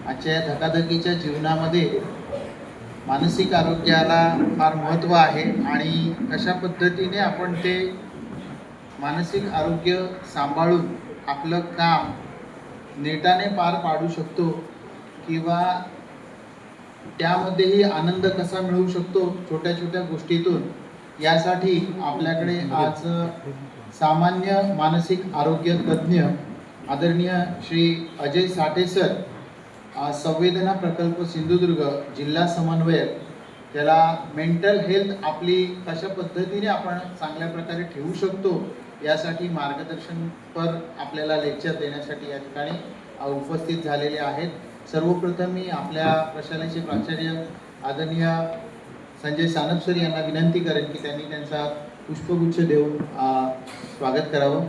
आजच्या या धकाधकीच्या जीवनामध्ये मानसिक आरोग्याला फार महत्त्व आहे आणि कशा पद्धतीने आपण ते मानसिक आरोग्य सांभाळून आपलं काम नेटाने पार पाडू शकतो किंवा त्यामध्येही आनंद कसा मिळवू शकतो छोट्या छोट्या गोष्टीतून, यासाठी आपल्याकडे आज सामान्य मानसिक आरोग्य तज्ज्ञ आदरणीय श्री अजय साठे सर, संवेदना प्रकल्प सिंधुदुर्ग जिल्हा समन्वयक, त्याला मेंटल हेल्थ आपली कशा पद्धतीने आपण चांगल्या प्रकारे ठेवू शकतो यासाठी मार्गदर्शनपर आपल्याला लेक्चर देण्यासाठी या ठिकाणी उपस्थित झालेले आहेत। सर्वप्रथम मी आपल्या प्रशालेचे प्राचार्य आदरणीय संजय सानप सर यांना विनंती करेन की त्यांनी त्यांचा पुष्पगुच्छ देऊन स्वागत करावं।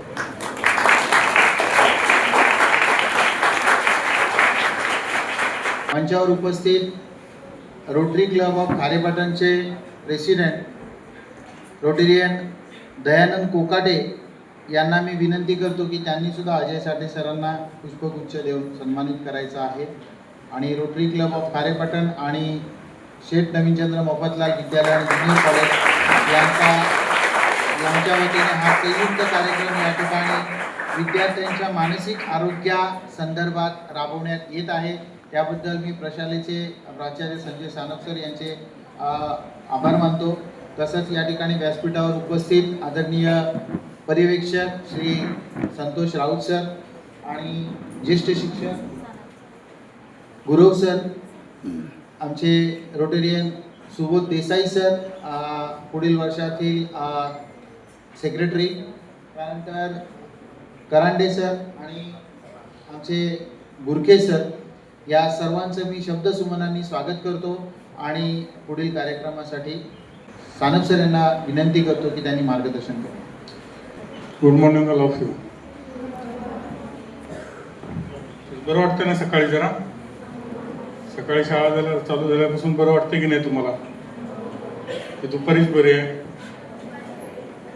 मंचावर उपस्थित रोटरी क्लब ऑफ खारेपाटणचे प्रेसिडेंट रोटेरियन दयानंद कोकाटे यांना मी विनंती करतो की त्यांनी सुद्धा अजय साठे सरांना पुष्पगुच्छ देऊन सन्मानित करायचं आहे। आणि रोटरी क्लब ऑफ खारेपाटण आणि शेठ नवीनचंद्र मोफतलाल विद्यालय आणि ज्युनियर कॉलेज यांच्या वतीने हा संयुक्त कार्यक्रम या ठिकाणी विद्यार्थ्यांच्या मानसिक आरोग्यासंदर्भात राबवण्यात येत आहे। त्याबद्दल मी प्रशालेचे प्राचार्य संजय सानप सर यांचे आभार मानतो। तसंच या ठिकाणी व्यासपीठावर उपस्थित आदरणीय पर्यवेक्षक श्री संतोष राऊत सर आणि ज्येष्ठ शिक्षक गुरव सर, आमचे रोटेरियन सुबोध देसाई सर पुढील वर्षातील सेक्रेटरी, त्यानंतर करांडे सर आणि आमचे बुरखे सर, या सर्वांचं मी शब्दसुमनांनी स्वागत करतो आणि पुढील कार्यक्रमासाठी सानप सर यांना विनंती करतो की त्यांनी मार्गदर्शन करावं। Good morning all of you. बरं वाटतं ना सकाळी? जरा सकाळी शाळा चालू झाल्यापासून बरं वाटतं की नाही तुम्हाला? ते दुपारीच बरे आहे?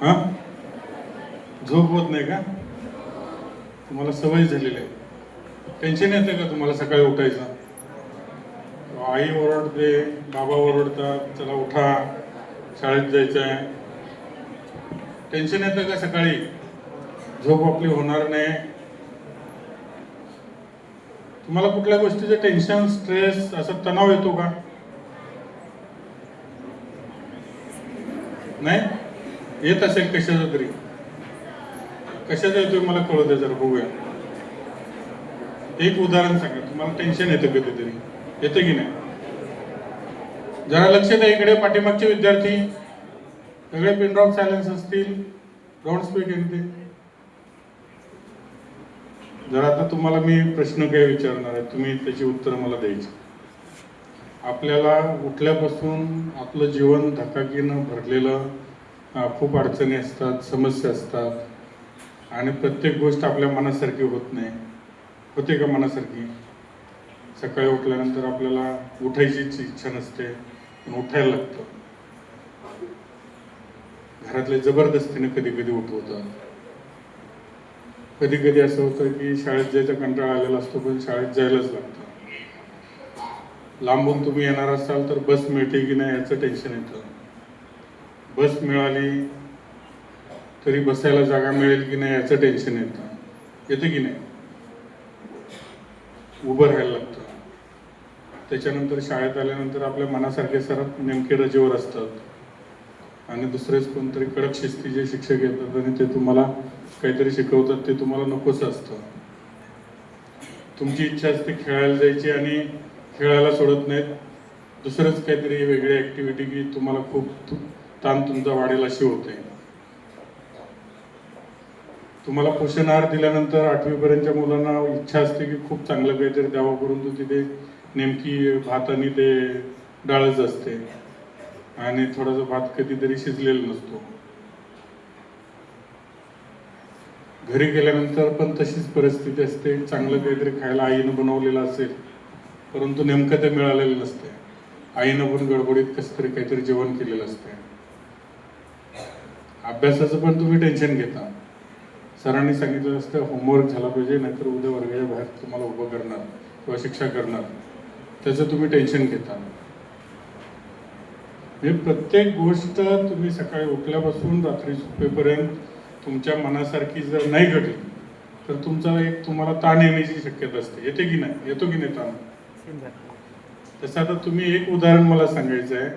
हां, झोप होत नाही का? तुम्हाला सवय झालेली आहे? टेन्शन येतं का तुम्हाला सकाळी उठायचं? आई ओरडते, बाबा ओरडतात, चला उठा शाळेत जायचं आहे, टेन्शन येतं का सकाळी? झोप आपली होणार नाही? तुम्हाला कुठल्या गोष्टीचं टेन्शन, स्ट्रेस, असा तणाव येतो का? नाही येत असेल कशाचा तरी? कशाचा येतोय मला कळू दे जरा, बघूया। एक उदाहरण सांगा, तुम्हाला टेन्शन येतं कधीतरी? येतं की नाही? जरा लक्ष द्या इकडे, पाठीमागचे विद्यार्थी सगळे पिन ड्रॉप सायलेन्स असतील, डोंट स्पीक एनिथिंग। जरा आता तुम्हाला मी प्रश्न काय विचारणार आहे, तुम्ही त्याची उत्तर मला द्यायची। आपल्याला उठल्यापासून आपलं जीवन धकाकीनं भरलेलं, खूप अडचणी असतात, समस्या असतात आणि प्रत्येक गोष्ट आपल्या मनासारखी होत नाही। होते का मनासारखी? सकाळी उठल्यानंतर आपल्याला उठायचीच इच्छा नसते, पण उठायला लागतं। घरातले जबरदस्तीने कधी कधी उठवतात। कधी कधी असं होतं की शाळेत जायचा कंटाळा आलेला असतो, पण शाळेत जायलाच लागतं। लांबून तुम्ही येणार असाल तर बस मिळते की नाही याचं टेन्शन येतं। बस मिळाली तरी बसायला जागा मिळेल की नाही याचं टेन्शन येतं की नाही? उभं राहायला लागतं। त्याच्यानंतर शाळेत आल्यानंतर आपल्या मनासारखे सर नेमके रजेवर असतात आणि दुसरेच कोणतरी कडक शिस्तीचे शिक्षक येतात आणि ते तुम्हाला काहीतरी शिकवतात, ते तुम्हाला नकोच असतं। तुमची इच्छा असते खेळायला जायची आणि खेळायला सोडत नाहीत, दुसरंच काहीतरी वेगळी ॲक्टिव्हिटी की तुम्हाला खूप ताण तुमचा वाढेल अशी होते। तुम्हाला पोषण आहार दिल्यानंतर 8वी पर्यंतच्या मुलांना इच्छा असते की खूप चांगलं काहीतरी द्यावं, परंतु तिथे नेमकी भात आणि ते डाळच असते आणि थोडासा भात कधीतरी शिजलेला नसतो। घरी गेल्यानंतर पण तशीच परिस्थिती असते, चांगलं काहीतरी खायला आईनं बनवलेलं असेल, परंतु नेमकं ते मिळालेलं नसते। आईनं पण गडबडीत कसं तरी काहीतरी जेवण केलेलं असते। अभ्यासाचं पण तुम्ही टेन्शन घेता, सरांनी सांगितलं असतं होमवर्क झाला पाहिजे, नाहीतर उद्या वर्गाच्या बाहेर तुम्हाला उभं करणार, किंवा शिक्षा करणार, त्याचं तुम्ही टेन्शन घेता. म्हणजे प्रत्येक गोष्ट तुम्ही सकाळी उठल्यापासून रात्री झोपेपर्यंत तुमच्या मनासारखी जर नाही घडली तर तुम्हाला ताण येण्याची शक्यता असते. येते की नाही? येतो की नाही ताण? तसं आता तुम्ही एक उदाहरण मला सांगायचं आहे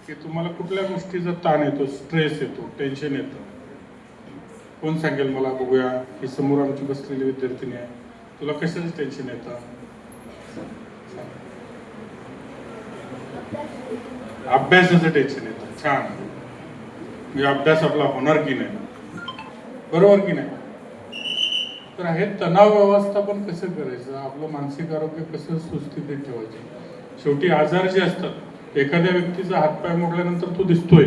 की तुम्हाला कुठल्या गोष्टीचा ताण येतो, स्ट्रेस येतो, टेन्शन येतं, कोण सांगेल मला? बघूया. ही समोर आमची बसलेली विद्यार्थिनी आहे. तुला कशाचं टेन्शन येतं? अभ्यासाचं टेन्शन येतं. छान. म्हणजे अभ्यास आपला होणार की नाही, बरोबर की नाही? तर हे तणाव व्यवस्थापन कसं करायचं, आपलं मानसिक आरोग्य कसं सुस्थितीत ठेवायचं. शेवटी आजार जे असतात, एखाद्या व्यक्तीचा हातपाय मोडल्यानंतर तो दिसतोय,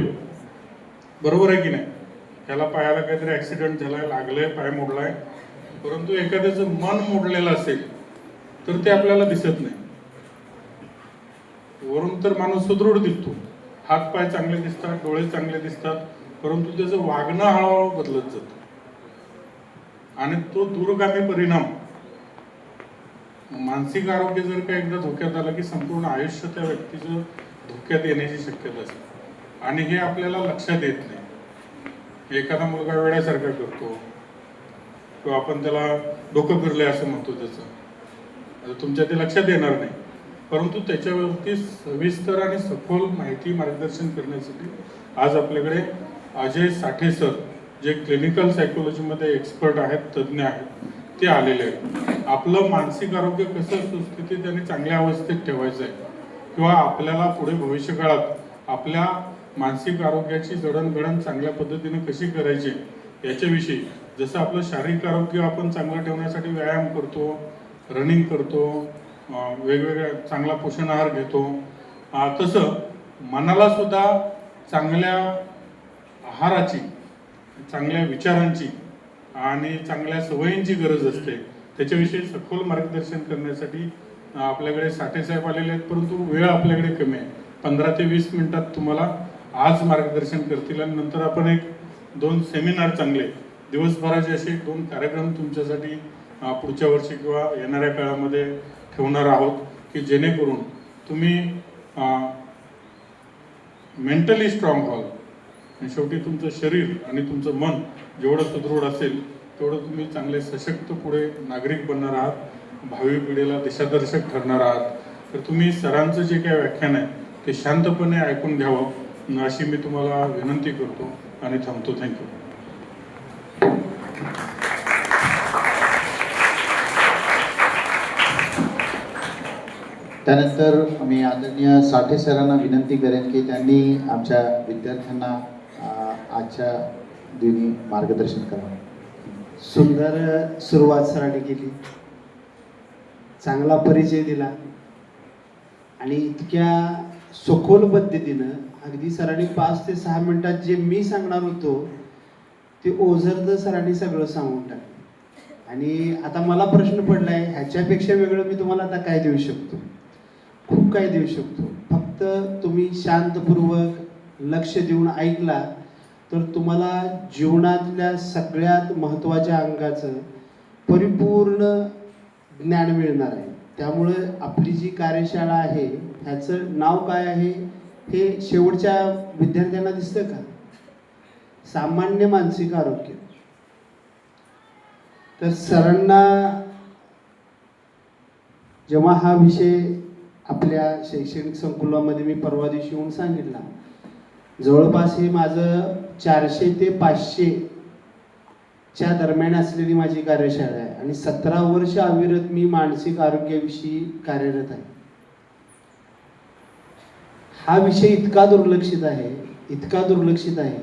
बरोबर आहे की नाही? त्याला पायाला काहीतरी ऍक्सिडेंट झालाय, लागलंय, पाय मोडलाय, परंतु एखाद्याचं मन मोडलेलं असेल तर ते आपल्याला दिसत नाही. वरून तर माणूस सुदृढ दिसतो, हात पाय चांगले दिसतात, डोळे चांगले दिसतात, परंतु त्याचं वागणं हळूहळू बदलत जातं आणि तो दूरगामी परिणाम. मानसिक आरोग्य जर का एकदा धोक्यात आलं की संपूर्ण आयुष्य त्या व्यक्तीचं धोक्यात येण्याची शक्यता असते आणि हे आपल्याला लक्षात येत नाही. एखादा मुलगा वेड्यासारखा करतो किंवा आपण त्याला डोकं फिरलंय असं म्हणतो, त्याचं तुमच्या ते लक्षात येणार नाही, परंतु त्याच्यावरती सविस्तर आणि सखोल माहिती मार्गदर्शन करण्यासाठी आज आपल्याकडे अजय साठे सर, जे क्लिनिकल सायकोलॉजीमध्ये एक्सपर्ट आहेत, तज्ज्ञ आहेत, ते आलेले आहेत. आपलं मानसिक आरोग्य कसं सुस्थितीत आणि चांगल्या अवस्थेत ठेवायचं आहे किंवा आपल्याला पुढे भविष्यकाळात आपल्या मानसिक आरोग्याची जडणघडण चांगल्या पद्धतीने कशी करायची याच्याविषयी, जसं आपलं शारीरिक आरोग्य आपण चांगलं ठेवण्यासाठी व्यायाम करतो, रनिंग करतो, वेगवेगळ्या चांगला पोषण आहार घेतो, तसं मनाला सुद्धा चांगल्या आहाराची, चांगल्या विचारांची आणि चांगल्या सवयींची गरज असते. त्याच्याविषयी सखोल मार्गदर्शन करण्यासाठी आपल्याकडे साठे साहेब आलेले आहेत, परंतु वेळ आपल्याकडे कमी आहे. 15 ते 20 मिनिटात तुम्हाला आज मार्गदर्शन करतील आणि नंतर आपण 1-2 सेमिनार चांगले दिवसभराचे असे 2 कार्यक्रम तुमच्यासाठी पुढच्या वर्षी किंवा येणाऱ्या काळामध्ये ठेवणार आहोत की जेणेकरून तुम्ही मेंटली स्ट्रॉंग व्हाल. आणि शेवटी तुमचं शरीर आणि तुमचं मन जेवढं सुदृढ असेल तेवढं तुम्ही चांगले सशक्त पुढे नागरिक बनणार आहात, भावी पिढीला दिशादर्शक ठरणार आहात. तर तुम्ही सरांचं जे काही व्याख्यान आहे ते शांतपणे ऐकून घ्यावं अशी मी तुम्हाला विनंती करतो आणि थांबतो. थँक्यू. त्यानंतर मी आदरणीय साठे सरांना विनंती करेन की त्यांनी आमच्या विद्यार्थ्यांना आजच्या दिनी मार्गदर्शन करावं. सुंदर सुरुवात सरांनी केली, चांगला परिचय दिला आणि इतक्या सखोल पद्धतीनं अगदी सरांनी 5 ते 6 मिनिटात जे मी सांगणार होतो ते ओझरतं सरांनी सगळं सांगून टाकलं. आणि आता मला प्रश्न पडलाय, ह्याच्यापेक्षा वेगळं मी तुम्हाला आता काय देऊ शकतो? खूप काय देऊ शकतो. फक्त तुम्ही शांतपूर्वक लक्ष देऊन ऐकला तर तुम्हाला जीवनातल्या सगळ्यात महत्त्वाच्या अंगाचं परिपूर्ण ज्ञान मिळणार आहे. त्यामुळे आपली जी कार्यशाळा आहे ह्याचं नाव काय आहे हे शेवटच्या विद्यार्थ्यांना दिसतं का? सामान्य मानसिक आरोग्य. तर सरांना जेव्हा हा विषय आपल्या शैक्षणिक संकुलामध्ये मी परवा दिवशी येऊन सांगितला, जवळपास हे माझं 400 ते 500 च्या दरम्यान असलेली माझी कार्यशाळा आहे आणि 17 वर्ष अविरत मी मानसिक आरोग्याविषयी कार्यरत आहे. हा विषय इतका दुर्लक्षित आहे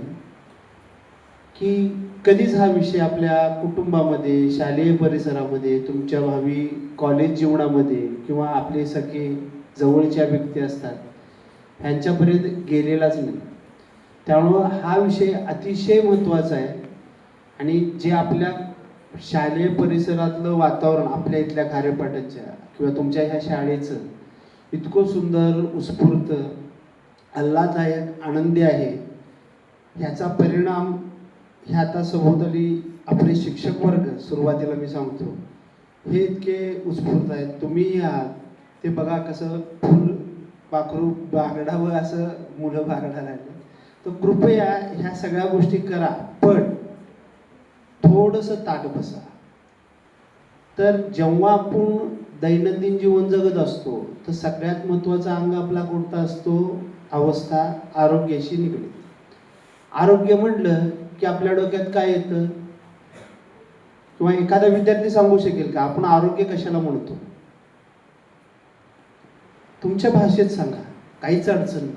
की कधीच हा विषय आपल्या कुटुंबामध्ये, शालेय परिसरामध्ये, तुमच्या भावी कॉलेज जीवनामध्ये किंवा आपले सगळे जवळच्या व्यक्ती असतात ह्यांच्यापर्यंत गेलेलाच नाही. त्यामुळं हा विषय अतिशय महत्त्वाचा आहे आणि जे आपल्या शालेय परिसरातलं वातावरण, आपल्या इथल्या खारेपाटणच्या किंवा तुमच्या ह्या शाळेचं इतकं सुंदर, उत्स्फूर्त, आल्हाददायक, आनंदी आहे, ह्याचा परिणाम हे आता सभोवताली आपले शिक्षक वर्ग, सुरुवातीला मी सांगतो, हे इतके उत्स्फूर्त आहेत, तुम्ही आहात ते बघा कसं फुल पाखरू बागडावं असं मुलं बागडा राहिले. तर कृपया ह्या सगळ्या गोष्टी करा, पण थोडंसं ताट बसा. तर जेव्हा आपण दैनंदिन जीवन जगत असतो तर सगळ्यात महत्त्वाचा अंग आपला कोणता असतो? अवस्था आरोग्याशी निगडीत. आरोग्य म्हटलं की आपल्या डोक्यात काय येतं? किंवा एखादा विद्यार्थी सांगू शकेल का आपण आरोग्य कशाला म्हणतो? तुमच्या भाषेत सांगा, काहीच अडचण नाही.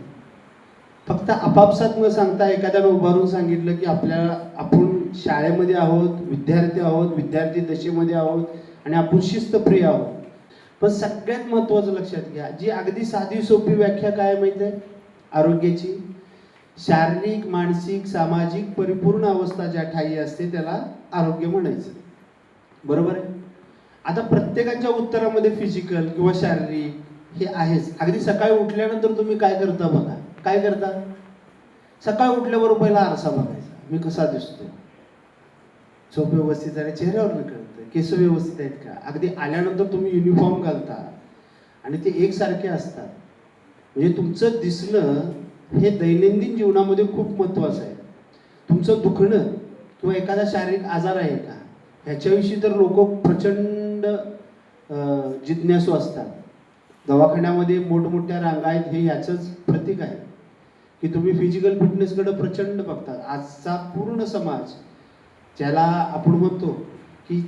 फक्त आपापसात न सांगता एखाद्यानं उभारून सांगितलं की आपण शाळेमध्ये आहोत, विद्यार्थी आहोत, विद्यार्थी दशेमध्ये आहोत आणि आपण शिस्तप्रिय आहोत. पण सगळ्यात महत्त्वाचं लक्षात घ्या, जी अगदी साधी सोपी व्याख्या काय माहिती आहे आरोग्याची? शारीरिक, मानसिक, सामाजिक परिपूर्ण अवस्था ज्या ठायी असते त्याला आरोग्य म्हणायचं. बरोबर आहे? आता प्रत्येकाच्या उत्तरामध्ये फिजिकल किंवा शारीरिक हे आहेच. अगदी सकाळी उठल्यानंतर तुम्ही काय करता बघा. काय करता? सकाळी उठल्यावर पहिला आरसा बघायचा, मी कसा दिसतो, झोप व्यवस्थित आहे, चेहऱ्यावर कळतं, केस व्यवस्थित आहेत का. अगदी आल्यानंतर तुम्ही युनिफॉर्म घालता आणि ते एकसारखे असतात. म्हणजे तुमचं दिसणं हे दैनंदिन जीवनामध्ये खूप महत्त्वाचं आहे. तुमचं दुखणं किंवा एखादा शारीरिक आजार आहे का ह्याच्याविषयी तर लोक प्रचंड जिज्ञासू असतात. दवाखान्यामध्ये मोठमोठ्या रांगा आहेत हे याचंच प्रतीक आहे की तुम्ही फिजिकल फिटनेसकडे प्रचंड बघतात. आजचा पूर्ण समाज ज्याला आपण म्हणतो की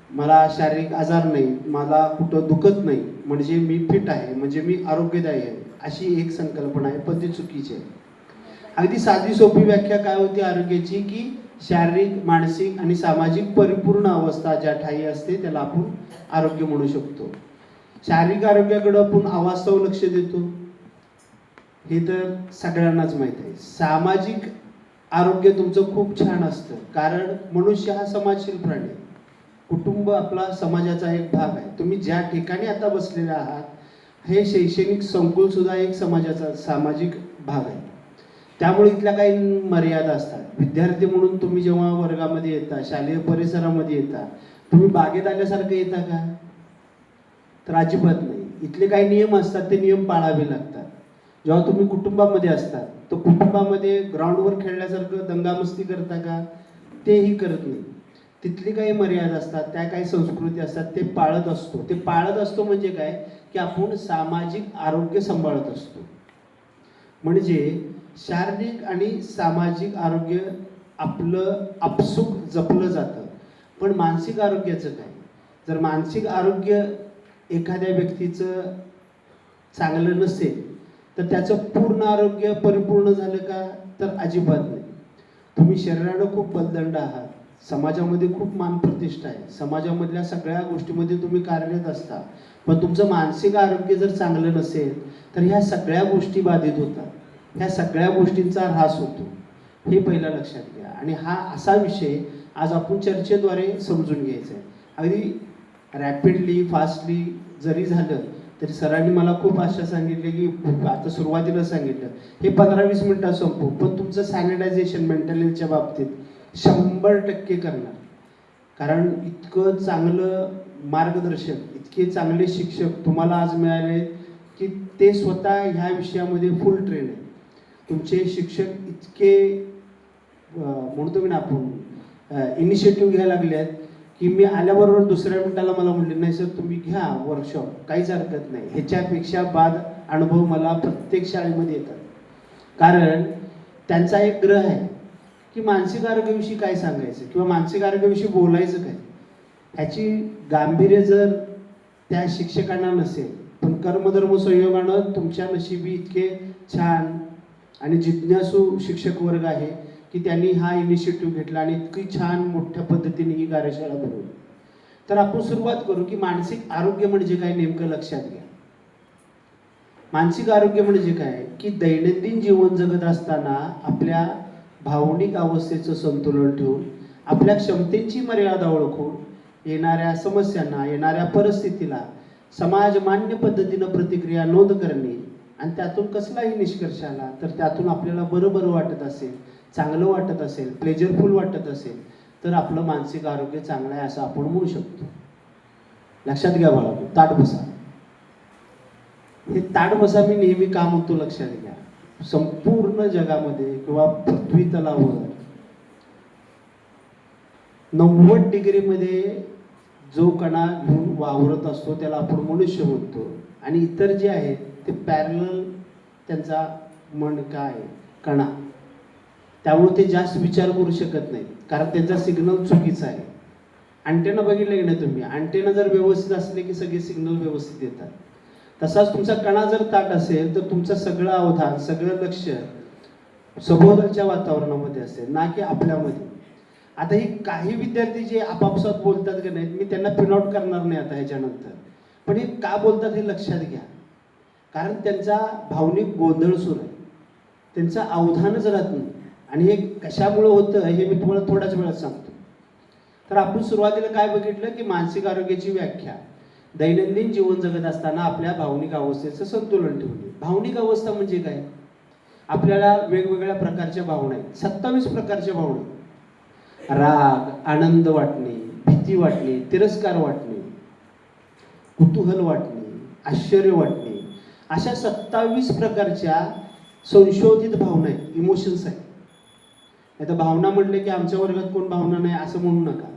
मला शारीरिक आजार नाही, मला कुठं दुखत नाही, म्हणजे मी फिट आहे, म्हणजे मी आरोग्यदायी आहे, अशी एक संकल्पना आहे, पण ती चुकीची आहे. अगदी साधी सोपी व्याख्या काय होती आरोग्याची? की शारीरिक, मानसिक आणि सामाजिक परिपूर्ण अवस्था ज्या ठायी असते त्याला आपण आरोग्य म्हणू शकतो. शारीरिक आरोग्याकडे आपण अवास्तव लक्ष देतो हे तर सगळ्यांनाच माहीत आहे. सामाजिक आरोग्य तुमचं खूप छान असतं, कारण मनुष्य हा समाजशील प्राणी. कुटुंब आपला समाजाचा एक भाग आहे. तुम्ही ज्या ठिकाणी आता बसलेले आहात हे शैक्षणिक संकुल सुद्धा एक समाजाचा सामाजिक भाग आहे. त्यामुळे इथल्या काही मर्यादा असतात. विद्यार्थी म्हणून तुम्ही जेव्हा वर्गामध्ये येता, शालेय परिसरामध्ये येता, तुम्ही बागेत आल्यासारखं येता का? तर अजिबात नाही. इथले काही नियम असतात, ते नियम पाळावे लागतात. जेव्हा तुम्ही कुटुंबामध्ये असतात तर कुटुंबामध्ये ग्राउंडवर खेळल्यासारखं दंगामस्ती करता का? तेही करत नाही. तिथली काही मर्यादा असतात, त्या काही संस्कृती असतात, ते पाळत असतो. ते पाळत असतो म्हणजे काय? की आपण सामाजिक आरोग्य सांभाळत असतो. म्हणजे शारीरिक आणि सामाजिक आरोग्य आपलं आपसूक जपलं जातं. पण मानसिक आरोग्याचं काय? जर मानसिक आरोग्य एखाद्या व्यक्तीचं चांगलं नसेल तर त्याचं पूर्ण आरोग्य परिपूर्ण झालं का? तर अजिबात नाही. तुम्ही शरीरानं खूप बलदंड आहात, समाजामध्ये खूप मानप्रतिष्ठा आहे, समाजामधल्या सगळ्या गोष्टीमध्ये तुम्ही कार्यरत असता, पण तुमचं मानसिक आरोग्य जर चांगलं नसेल तर ह्या सगळ्या गोष्टी बाधित होतात, ह्या सगळ्या गोष्टींचा ऱ्हास होतो. हे पहिलं लक्षात घ्या. आणि हा असा विषय आज आपण चर्चेद्वारे समजून घ्यायचा आहे. अगदी रॅपिडली फास्टली जरी झालं तरी सरांनी मला खूप आशा सांगितली की आता सुरुवातीला सांगितलं हे 15-20 मिनिटात संपू, पण तुमचं सॅनिटायझेशन मेंटल हेल्थच्या बाबतीत 100% करणार. कारण इतकं चांगलं मार्गदर्शक, इतके चांगले शिक्षक तुम्हाला आज मिळाले की ते स्वतः ह्या विषयामध्ये फुल ट्रेन आहे. तुमचे शिक्षक इतके म्हणतो की ना आपण इनिशिएटिव्ह घ्यायला लागले आहेत की मी आल्याबरोबर दुसऱ्या मिनिटाला मला म्हणले नाही सर तुम्ही घ्या वर्कशॉप, काहीच हरकत नाही. ह्याच्यापेक्षा बाद अनुभव मला प्रत्येक शाळेमध्ये येतात. कारण त्यांचा एक ग्रह आहे की मानसिक आरोग्याविषयी काय सांगायचं किंवा मानसिक आरोग्याविषयी बोलायचं काय, ह्याची गांभीर्य जर त्या शिक्षकांना नसेल, पण कर्मधर्म संयोगानं तुमच्या नशिबी इतके छान आणि जिज्ञासू शिक्षक वर्ग आहे की त्यांनी हा इनिशिएटिव्ह घेतला आणि इतकी छान मोठ्या पद्धतीने ही कार्यशाळा भरवली. तर आपण सुरुवात करू की मानसिक आरोग्य म्हणजे काय नेमकं लक्षात घ्या. मानसिक आरोग्य म्हणजे काय की दैनंदिन जीवन जगत असताना आपल्या भावनिक अवस्थेचं संतुलन ठेवून, आपल्या क्षमतेची मर्यादा ओळखून, येणाऱ्या समस्यांना, येणाऱ्या परिस्थितीला समाजमान्य पद्धतीनं प्रतिक्रिया नोंद करणे आणि त्यातून कसलाही निष्कर्ष आला तर त्यातून आपल्याला बरं वाटत असेल, चांगलं वाटत असेल, प्लेजरफुल वाटत असेल तर आपलं मानसिक आरोग्य चांगलं आहे असं आपण म्हणू शकतो. लक्षात घ्या बाळा, ताट बसा. हे ताट बसा मी नेहमी का म्हणतो लक्षात घ्या. संपूर्ण जगामध्ये किंवा पृथ्वी तलावर 90 डिग्रीमध्ये जो कणा घेऊन वावरत असतो त्याला आपण मनुष्य म्हणतो, आणि इतर जे आहेत ते पॅरलल त्यांचा मणका आहे, कणा. त्यामुळे ते जास्त विचार करू शकत नाही, कारण त्यांचा सिग्नल चुकीचा आहे. अँटेना बघितलं की नाही तुम्ही, अँटेना जर व्यवस्थित असले की सगळे सिग्नल व्यवस्थित येतात. तसाच तुमचा कणा जर ताट असेल तर तुमचं सगळं अवधान, सगळं लक्ष सभोवतालच्या वातावरणामध्ये असेल, ना की आपल्यामध्ये. आता ही काही विद्यार्थी जे आपापसात बोलतात की नाहीत, मी त्यांना पिन आउट करणार नाही आता ह्याच्यानंतर, पण हे का बोलतात हे लक्षात घ्या. कारण त्यांचा भावनिक गोंधळ सुरू आहे, त्यांचं अवधानच राहत नाही. आणि हे कशामुळं होतं हे मी तुम्हाला थोड्याच वेळात सांगतो. तर आपण सुरुवातीला काय बघितलं की मानसिक आरोग्याची व्याख्या, दैनंदिन जीवन जगत असताना आपल्या भावनिक अवस्थेचं संतुलन ठेवणे. भावनिक अवस्था म्हणजे काय? आपल्याला वेगवेगळ्या प्रकारच्या भावना आहेत, 27 प्रकारच्या भावना. राग, आनंद वाटणे, भीती वाटणे, तिरस्कार वाटणे, कुतूहल वाटणे, आश्चर्य वाटणे, अशा 27 प्रकारच्या संशोधित भावना आहेत, इमोशन्स आहेत. आता भावना म्हटले की आमच्या वर्गात कोण भावना नाही असं म्हणू नका.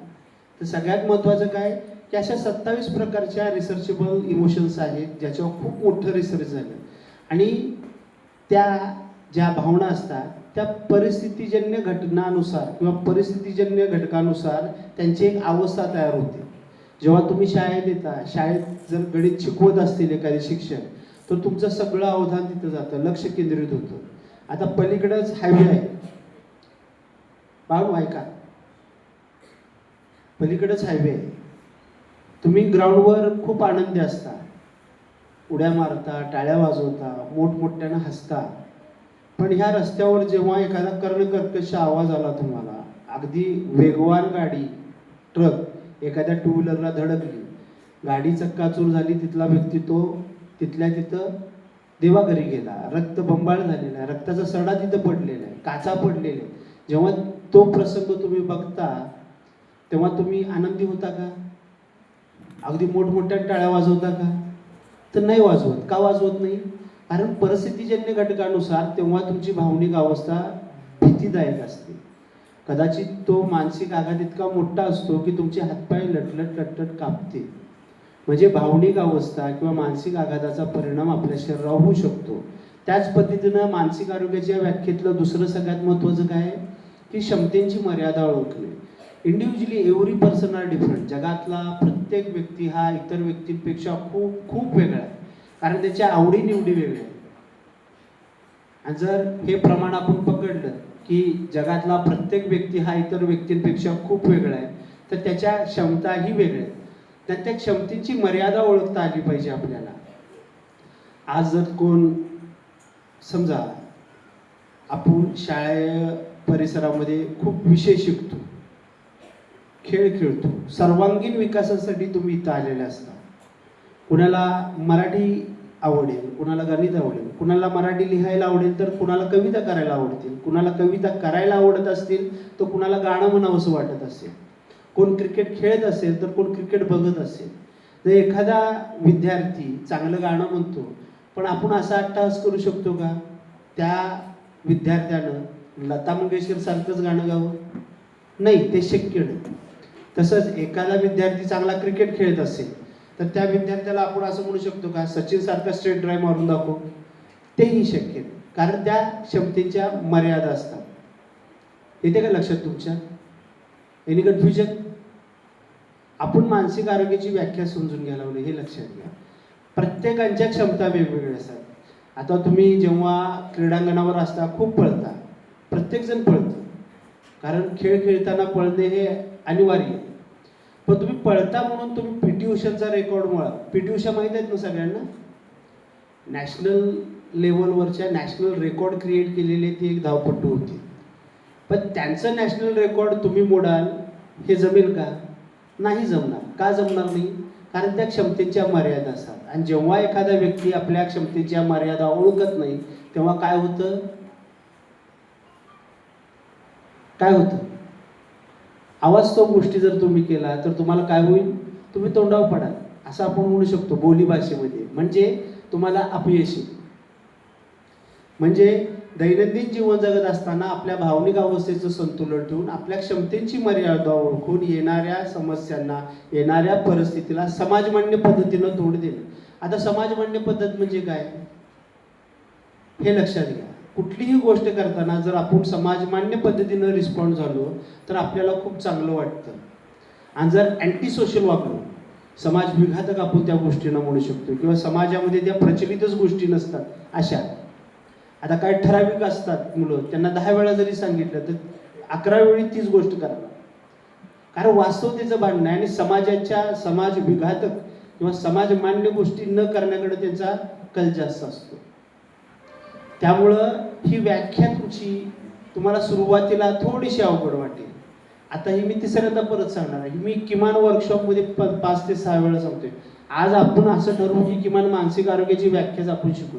तर सगळ्यात महत्त्वाचं काय की अशा 27 प्रकारच्या रिसर्चेबल इमोशन्स आहेत, ज्याच्यावर खूप मोठं रिसर्च झालं. आणि त्या ज्या भावना असतात त्या परिस्थितीजन्य घटनानुसार किंवा परिस्थितीजन्य घटकानुसार त्यांची एक अवस्था तयार होते. जेव्हा तुम्ही शाळेत येता, शाळेत जर गणित शिकवत असतील एखादे शिक्षक, तर तुमचं सगळं अवधान तिथं जातं, लक्ष केंद्रित होतं. आता पलीकडेच हायवे आहे, बाळू ऐका, पलीकडेच हायवे आहे. तुम्ही ग्राउंडवर खूप आनंदी असता, उड्या मारता, टाळ्या वाजवता, मोठमोठ्यानं हसता. पण ह्या रस्त्यावर जेव्हा एखादा कर्णकर्कश आवाज आला तुम्हाला, अगदी वेगवान गाडी, ट्रक एखाद्या टू व्हीलरला धडकली, गाडी चक्काचूर झाली, तिथला व्यक्ती तो तिथल्या तिथं देवाघरी गेला, रक्त बंबाळ झालेला आहे, रक्ताचा सडा तिथं पडलेला आहे, काचा पडलेला आहे. जेव्हा तो प्रसंग तुम्ही बघता तेव्हा तुम्ही आनंदी होता का? अगदी मोठमोठ्या टाळ्या वाजवता का? तर नाही वाजवत. का वाजवत नाही? कारण परिस्थितीजन्य घटकानुसार तेव्हा तुमची भावनिक अवस्था भीतीदायक असते. कदाचित तो मानसिक आघात इतका मोठा असतो की तुमचे हातपाय लटलट लटलट कापते. म्हणजे भावनिक अवस्था किंवा मानसिक आघाताचा परिणाम आपल्या शरीरावर होऊ शकतो. त्याच पद्धतीनं मानसिक आरोग्याच्या व्याख्येतलं दुसरं सगळ्यात महत्त्वाचं काय की क्षमतेची मर्यादा ओळखणे. Individually every person are different. जगातला प्रत्येक व्यक्ती हा इतर व्यक्तींपेक्षा खूप खूप वेगळा आहे, कारण त्याच्या आवडीनिवडी वेगळ्या आहेत. आणि जर हे प्रमाण आपण पकडलं की जगातला प्रत्येक व्यक्ती हा इतर व्यक्तींपेक्षा खूप वेगळा आहे, तर त्याच्या क्षमताही वेगळ्या आहेत. तर त्या क्षमतेची मर्यादा ओळखता आली पाहिजे आपल्याला. आज जर कोण समजा आपण शाळे परिसरामध्ये खूप विषय शिकतो, खेळ खेळतो, सर्वांगीण विकासासाठी तुम्ही इथं आलेले असता. कुणाला मराठी आवडेल, कुणाला गणित आवडेल, कुणाला मराठी लिहायला आवडेल, तर कुणाला कविता करायला आवडतील, कुणाला कविता करायला आवडत असतील तर कुणाला गाणं म्हणावंसं वाटत असेल, कोण क्रिकेट खेळत असेल तर कोण क्रिकेट बघत असेल. जर एखादा विद्यार्थी चांगलं गाणं म्हणतो, पण आपण असा अट्टहास करू शकतो का त्या विद्यार्थ्यानं लता मंगेशकर सारखंच गाणं गावं? नाही, ते शक्य नाही. तसंच एखादा विद्यार्थी चांगला क्रिकेट खेळत असेल तर त्या विद्यार्थ्याला आपण असं म्हणू शकतो का सचिन सारखा स्ट्रेट ड्राईव्ह मारून दाखव? तेही शक्य नाही, कारण त्या क्षमतेच्या मर्यादा असतात. येते का लक्षात तुमच्या? Any confusion? आपण मानसिक आरोग्याची व्याख्या समजून घ्यायला हवी, हे लक्षात घ्या. प्रत्येकाच्या क्षमता वेगवेगळ्या असतात. आता तुम्ही जेव्हा क्रीडांगणावर असता खूप पळता, प्रत्येकजण पळतं, कारण खेळ खेळताना पळणे हे अनिवार्य आहे. पण तुम्ही पळता म्हणून तुम्ही पी.टी. उषाचा रेकॉर्ड मुळा, पी.टी. उषा माहीत आहेत ना सगळ्यांना? नॅशनल लेवलवरच्या नॅशनल रेकॉर्ड क्रिएट केलेले ती एक धावपटू होती. पण त्यांचं नॅशनल रेकॉर्ड तुम्ही मोडाल हे जमेल का? नाही जमणार. का जमणार नाही? कारण त्या क्षमतेच्या मर्यादा असतात. आणि जेव्हा एखादा व्यक्ती आपल्या क्षमतेच्या मर्यादा ओळखत नाही तेव्हा काय होतं? काय होतं? अवास्तव गोष्टी जर तुम्ही केला तर तुम्हाला काय होईल? तुम्ही तोंडावर पडाल. असं आपण म्हणू शकतो बोली भाषेमध्ये, म्हणजे तुम्हाला अपयश येईल. म्हणजे दैनंदिन जीवन जगत असताना आपल्या भावनिक अवस्थेचं संतुलन ठेवून आपल्या क्षमतेची मर्यादा ओळखून येणाऱ्या समस्यांना, येणाऱ्या परिस्थितीला समाजमान्य पद्धतीनं तोंड देणं. आता समाजमान्य पद्धत म्हणजे काय हे लक्षात घ्या. कुठलीही गोष्ट करताना जर आपण समाजमान्य पद्धतीनं रिस्पॉन्ड झालो तर आपल्याला खूप चांगलं वाटतं, आणि जर अँटी सोशल वागलो, समाज विघातक आपण त्या गोष्टींना म्हणू शकतो, किंवा समाजामध्ये त्या प्रचलितच गोष्टी नसतात अशा. आता काय ठराविक असतात मुलं, त्यांना 10 वेळा जरी सांगितलं तर 11 वेळी तीच गोष्ट करायला, कारण वास्तवतेचं भान नाही, आणि समाज विघातक किंवा समाजमान्य गोष्टी न करण्याकडे त्यांचा कल जास्त असतो. त्यामुळं ही व्याख्या तुमची तुम्हाला सुरुवातीला थोडीशी अवघड वाटेल. आता ही मी तिसऱ्यांदा परत सांगणार आहे. मी किमान वर्कशॉपमध्ये 5 ते 6 वेळा सांगतोय. आज आपण असं ठरवू की किमान मानसिक आरोग्याची व्याख्याच आपण शिकू,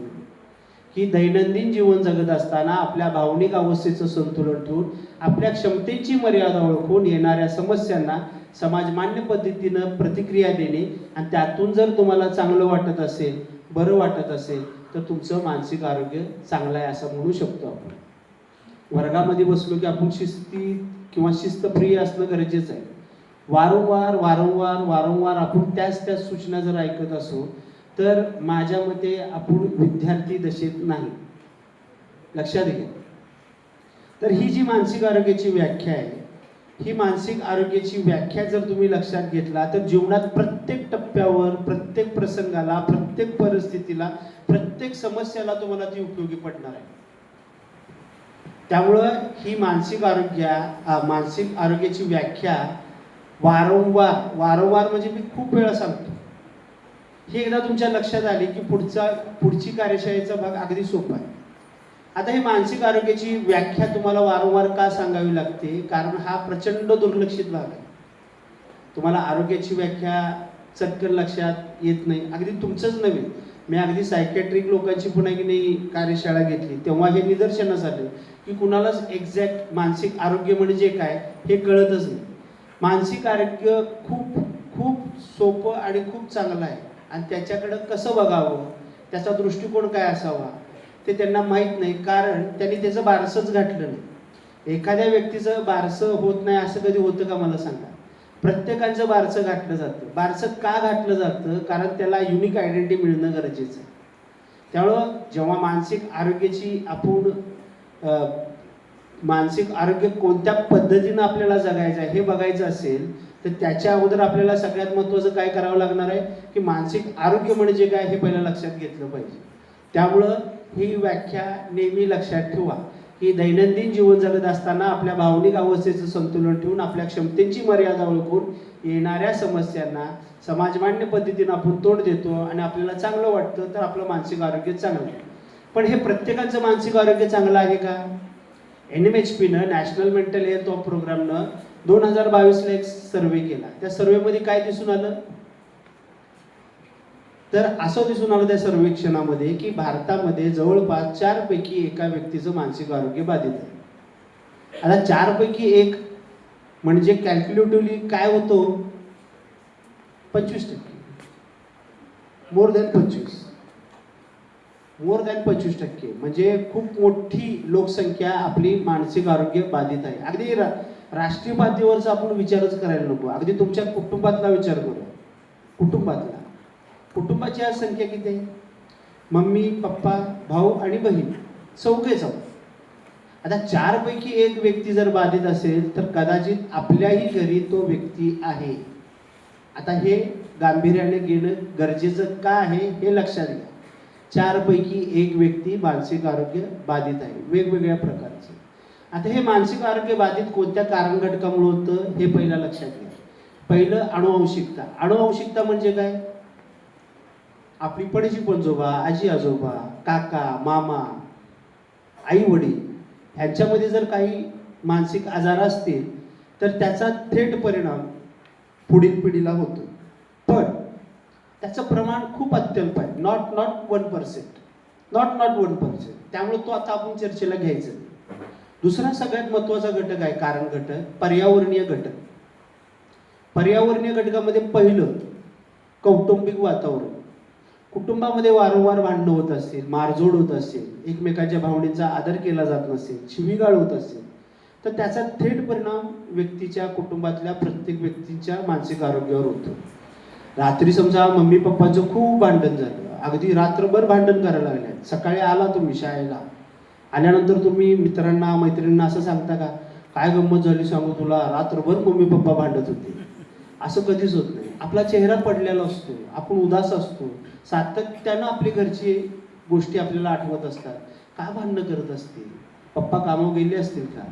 की दैनंदिन जीवन जगत असताना आपल्या भावनिक अवस्थेचं संतुलन ठेवून आपल्या क्षमतेची मर्यादा ओळखून येणाऱ्या समस्यांना समाजमान्य पद्धतीनं प्रतिक्रिया देणे, आणि त्यातून जर तुम्हाला चांगलं वाटत असेल, बरं वाटत असेल, तर तुमचं मानसिक आरोग्य चांगलं आहे असं म्हणू शकतो आपण. वर्गामध्ये बसलो की आपण शिस्ती किंवा शिस्तप्रिय असणं गरजेचं आहे. वारंवार आपण त्याच सूचना जर ऐकत असो तर माझ्या मते आपण विद्यार्थी दशेत नाही. लक्षात घ्या. तर ही जी मानसिक आरोग्याची व्याख्या आहे, ही मानसिक आरोग्याची व्याख्या जर तुम्ही लक्षात घेतला तर जीवनात प्रत्येक टप्प्यावर, प्रत्येक प्रसंगाला, प्रत्येक परिस्थितीला, प्रत्येक समस्याला तुम्हाला ती उपयोगी पडणार आहे. त्यामुळं ही मानसिक आरोग्याची व्याख्या वारंवार म्हणजे मी खूप वेळा सांगतो. ही एकदा तुमच्या लक्षात आली की पुढची कार्यशाळेचा भाग अगदी सोपा आहे. आता ही मानसिक आरोग्याची व्याख्या तुम्हाला वारंवार का सांगावी लागते, कारण हा प्रचंड दुर्लक्षित भाग आहे. तुम्हाला आरोग्याची व्याख्या चटकन लक्षात येत नाही. अगदी तुमचंच नव्हे, मी अगदी सायकॅट्रिक लोकांची पुन्हा की नाही कार्यशाळा घेतली तेव्हा हे निदर्शनास आलं की कुणालाच एक्झॅक्ट मानसिक आरोग्य म्हणजे काय हे कळतच नाही. मानसिक आरोग्य खूप खूप सोपं आणि खूप चांगलं आहे, आणि त्याच्याकडं कसं बघावं, त्याचा दृष्टिकोन काय असावा ते त्यांना माहीत नाही, कारण त्यांनी त्याचं बारसंच घातलं नाही. एखाद्या व्यक्तीचं बारसं होत नाही असं कधी होतं का मला सांगा? प्रत्येकाचं बारसं घातलं जातं. बारसं का घातलं जातं? कारण त्याला युनिक आयडेंटिटी मिळणं गरजेचं आहे. त्यामुळं जेव्हा मानसिक आरोग्य कोणत्या पद्धतीनं आपल्याला जगायचं आहे हे बघायचं असेल तर त्याच्या अगोदर आपल्याला सगळ्यात महत्त्वाचं काय करावं लागणार आहे की मानसिक आरोग्य म्हणजे काय हे पहिलं लक्षात घेतलं पाहिजे. त्यामुळं ही व्याख्या नेहमी लक्षात ठेवा की दैनंदिन जीवन जगत असताना आपल्या भावनिक अवस्थेचं संतुलन ठेवून आपल्या क्षमतेची मर्यादा ओळखून येणाऱ्या समस्यांना समाजमान्य पद्धतीनं आपण तोंड देतो आणि आपल्याला चांगलं वाटतं, तर आपलं मानसिक आरोग्य चांगलं आहे. पण हे प्रत्येकाचं मानसिक आरोग्य चांगलं आहे का? NMHPनं नॅशनल मेंटल हेल्थ ऑफ प्रोग्रामनं 2022ला एक सर्वे केला. त्या सर्वेमध्ये काय दिसून आलं? तर असं दिसून आलं त्या सर्वेक्षणामध्ये की भारतामध्ये जवळपास 4 पैकी एका व्यक्तीचं मानसिक आरोग्य बाधित आहे. आता 4 पैकी 1 म्हणजे कॅल्क्युलेटिव्हली काय होतो? 25%. मोर दॅन 25% म्हणजे खूप मोठी लोकसंख्या आपली मानसिक आरोग्य बाधित आहे. अगदी राष्ट्रीय पातळीवरचा आपण विचारच करायला नको, अगदी तुमच्या कुटुंबातला विचार करू. कुटुंबाची आज संख्या किती आहे? मम्मी, पप्पा, भाऊ आणि बहीण, चौघेच आहोत. आता 4 पैकी 1 व्यक्ती जर बाधित असेल तर कदाचित आपल्याही घरी तो व्यक्ती आहे. आता हे गांभीर्याने घेणं गरजेचं का आहे हे लक्षात घ्या. 4 पैकी 1 व्यक्ती मानसिक आरोग्य बाधित आहे, वेगवेगळ्या प्रकारचे. आता हे मानसिक आरोग्य बाधित कोणत्या कारण घटकामुळे होतं हे पहिलं लक्षात घ्या. पहिलं अनुवंशिकता. अनुवंशिकता म्हणजे काय? आपली पणजी पणजोबा, आजी आजोबा, काका, मामा, आई वडील ह्यांच्यामध्ये जर काही मानसिक आजार असतील तर त्याचा थेट परिणाम पुढील पिढीला होतो. पण त्याचं प्रमाण खूप अत्यल्प आहे. नॉट 1%. त्यामुळे तो आता आपण चर्चेला घ्यायचं. दुसरा सगळ्यात महत्त्वाचा घटक आहे, कारण घटक, पर्यावरणीय घटक. पर्यावरणीय घटकामध्ये पहिलं कौटुंबिक वातावरण, कुटुंबामध्ये वारंवार भांडणं होत असतील, मारझोड होत असेल, एकमेकांच्या भावनेचा आदर केला जात नसेल, शिवीगाळ होत असेल, तर त्याचा थेट परिणाम व्यक्तीच्या कुटुंबातल्या प्रत्येक व्यक्तीच्या मानसिक आरोग्यावर होतो. रात्री समजा मम्मी पप्पांचं खूप भांडण झालं, अगदी रात्रभर भांडण करायला लागले, सकाळी आला तुम्ही शाळेला, आल्यानंतर तुम्ही मित्रांना मैत्रिणींना असं सांगता का, काय गंमत झाली सांगू तुला, रात्रभर मम्मी पप्पा भांडत होते. असं कधीच होत नाही. आपला चेहरा पडलेला असतो, आपण उदास असतो, सातत्यानं आपली घरची गोष्टी आपल्याला आठवत असतात. काय भांडणं करत असतील, पप्पा कामावर गेले असतील का,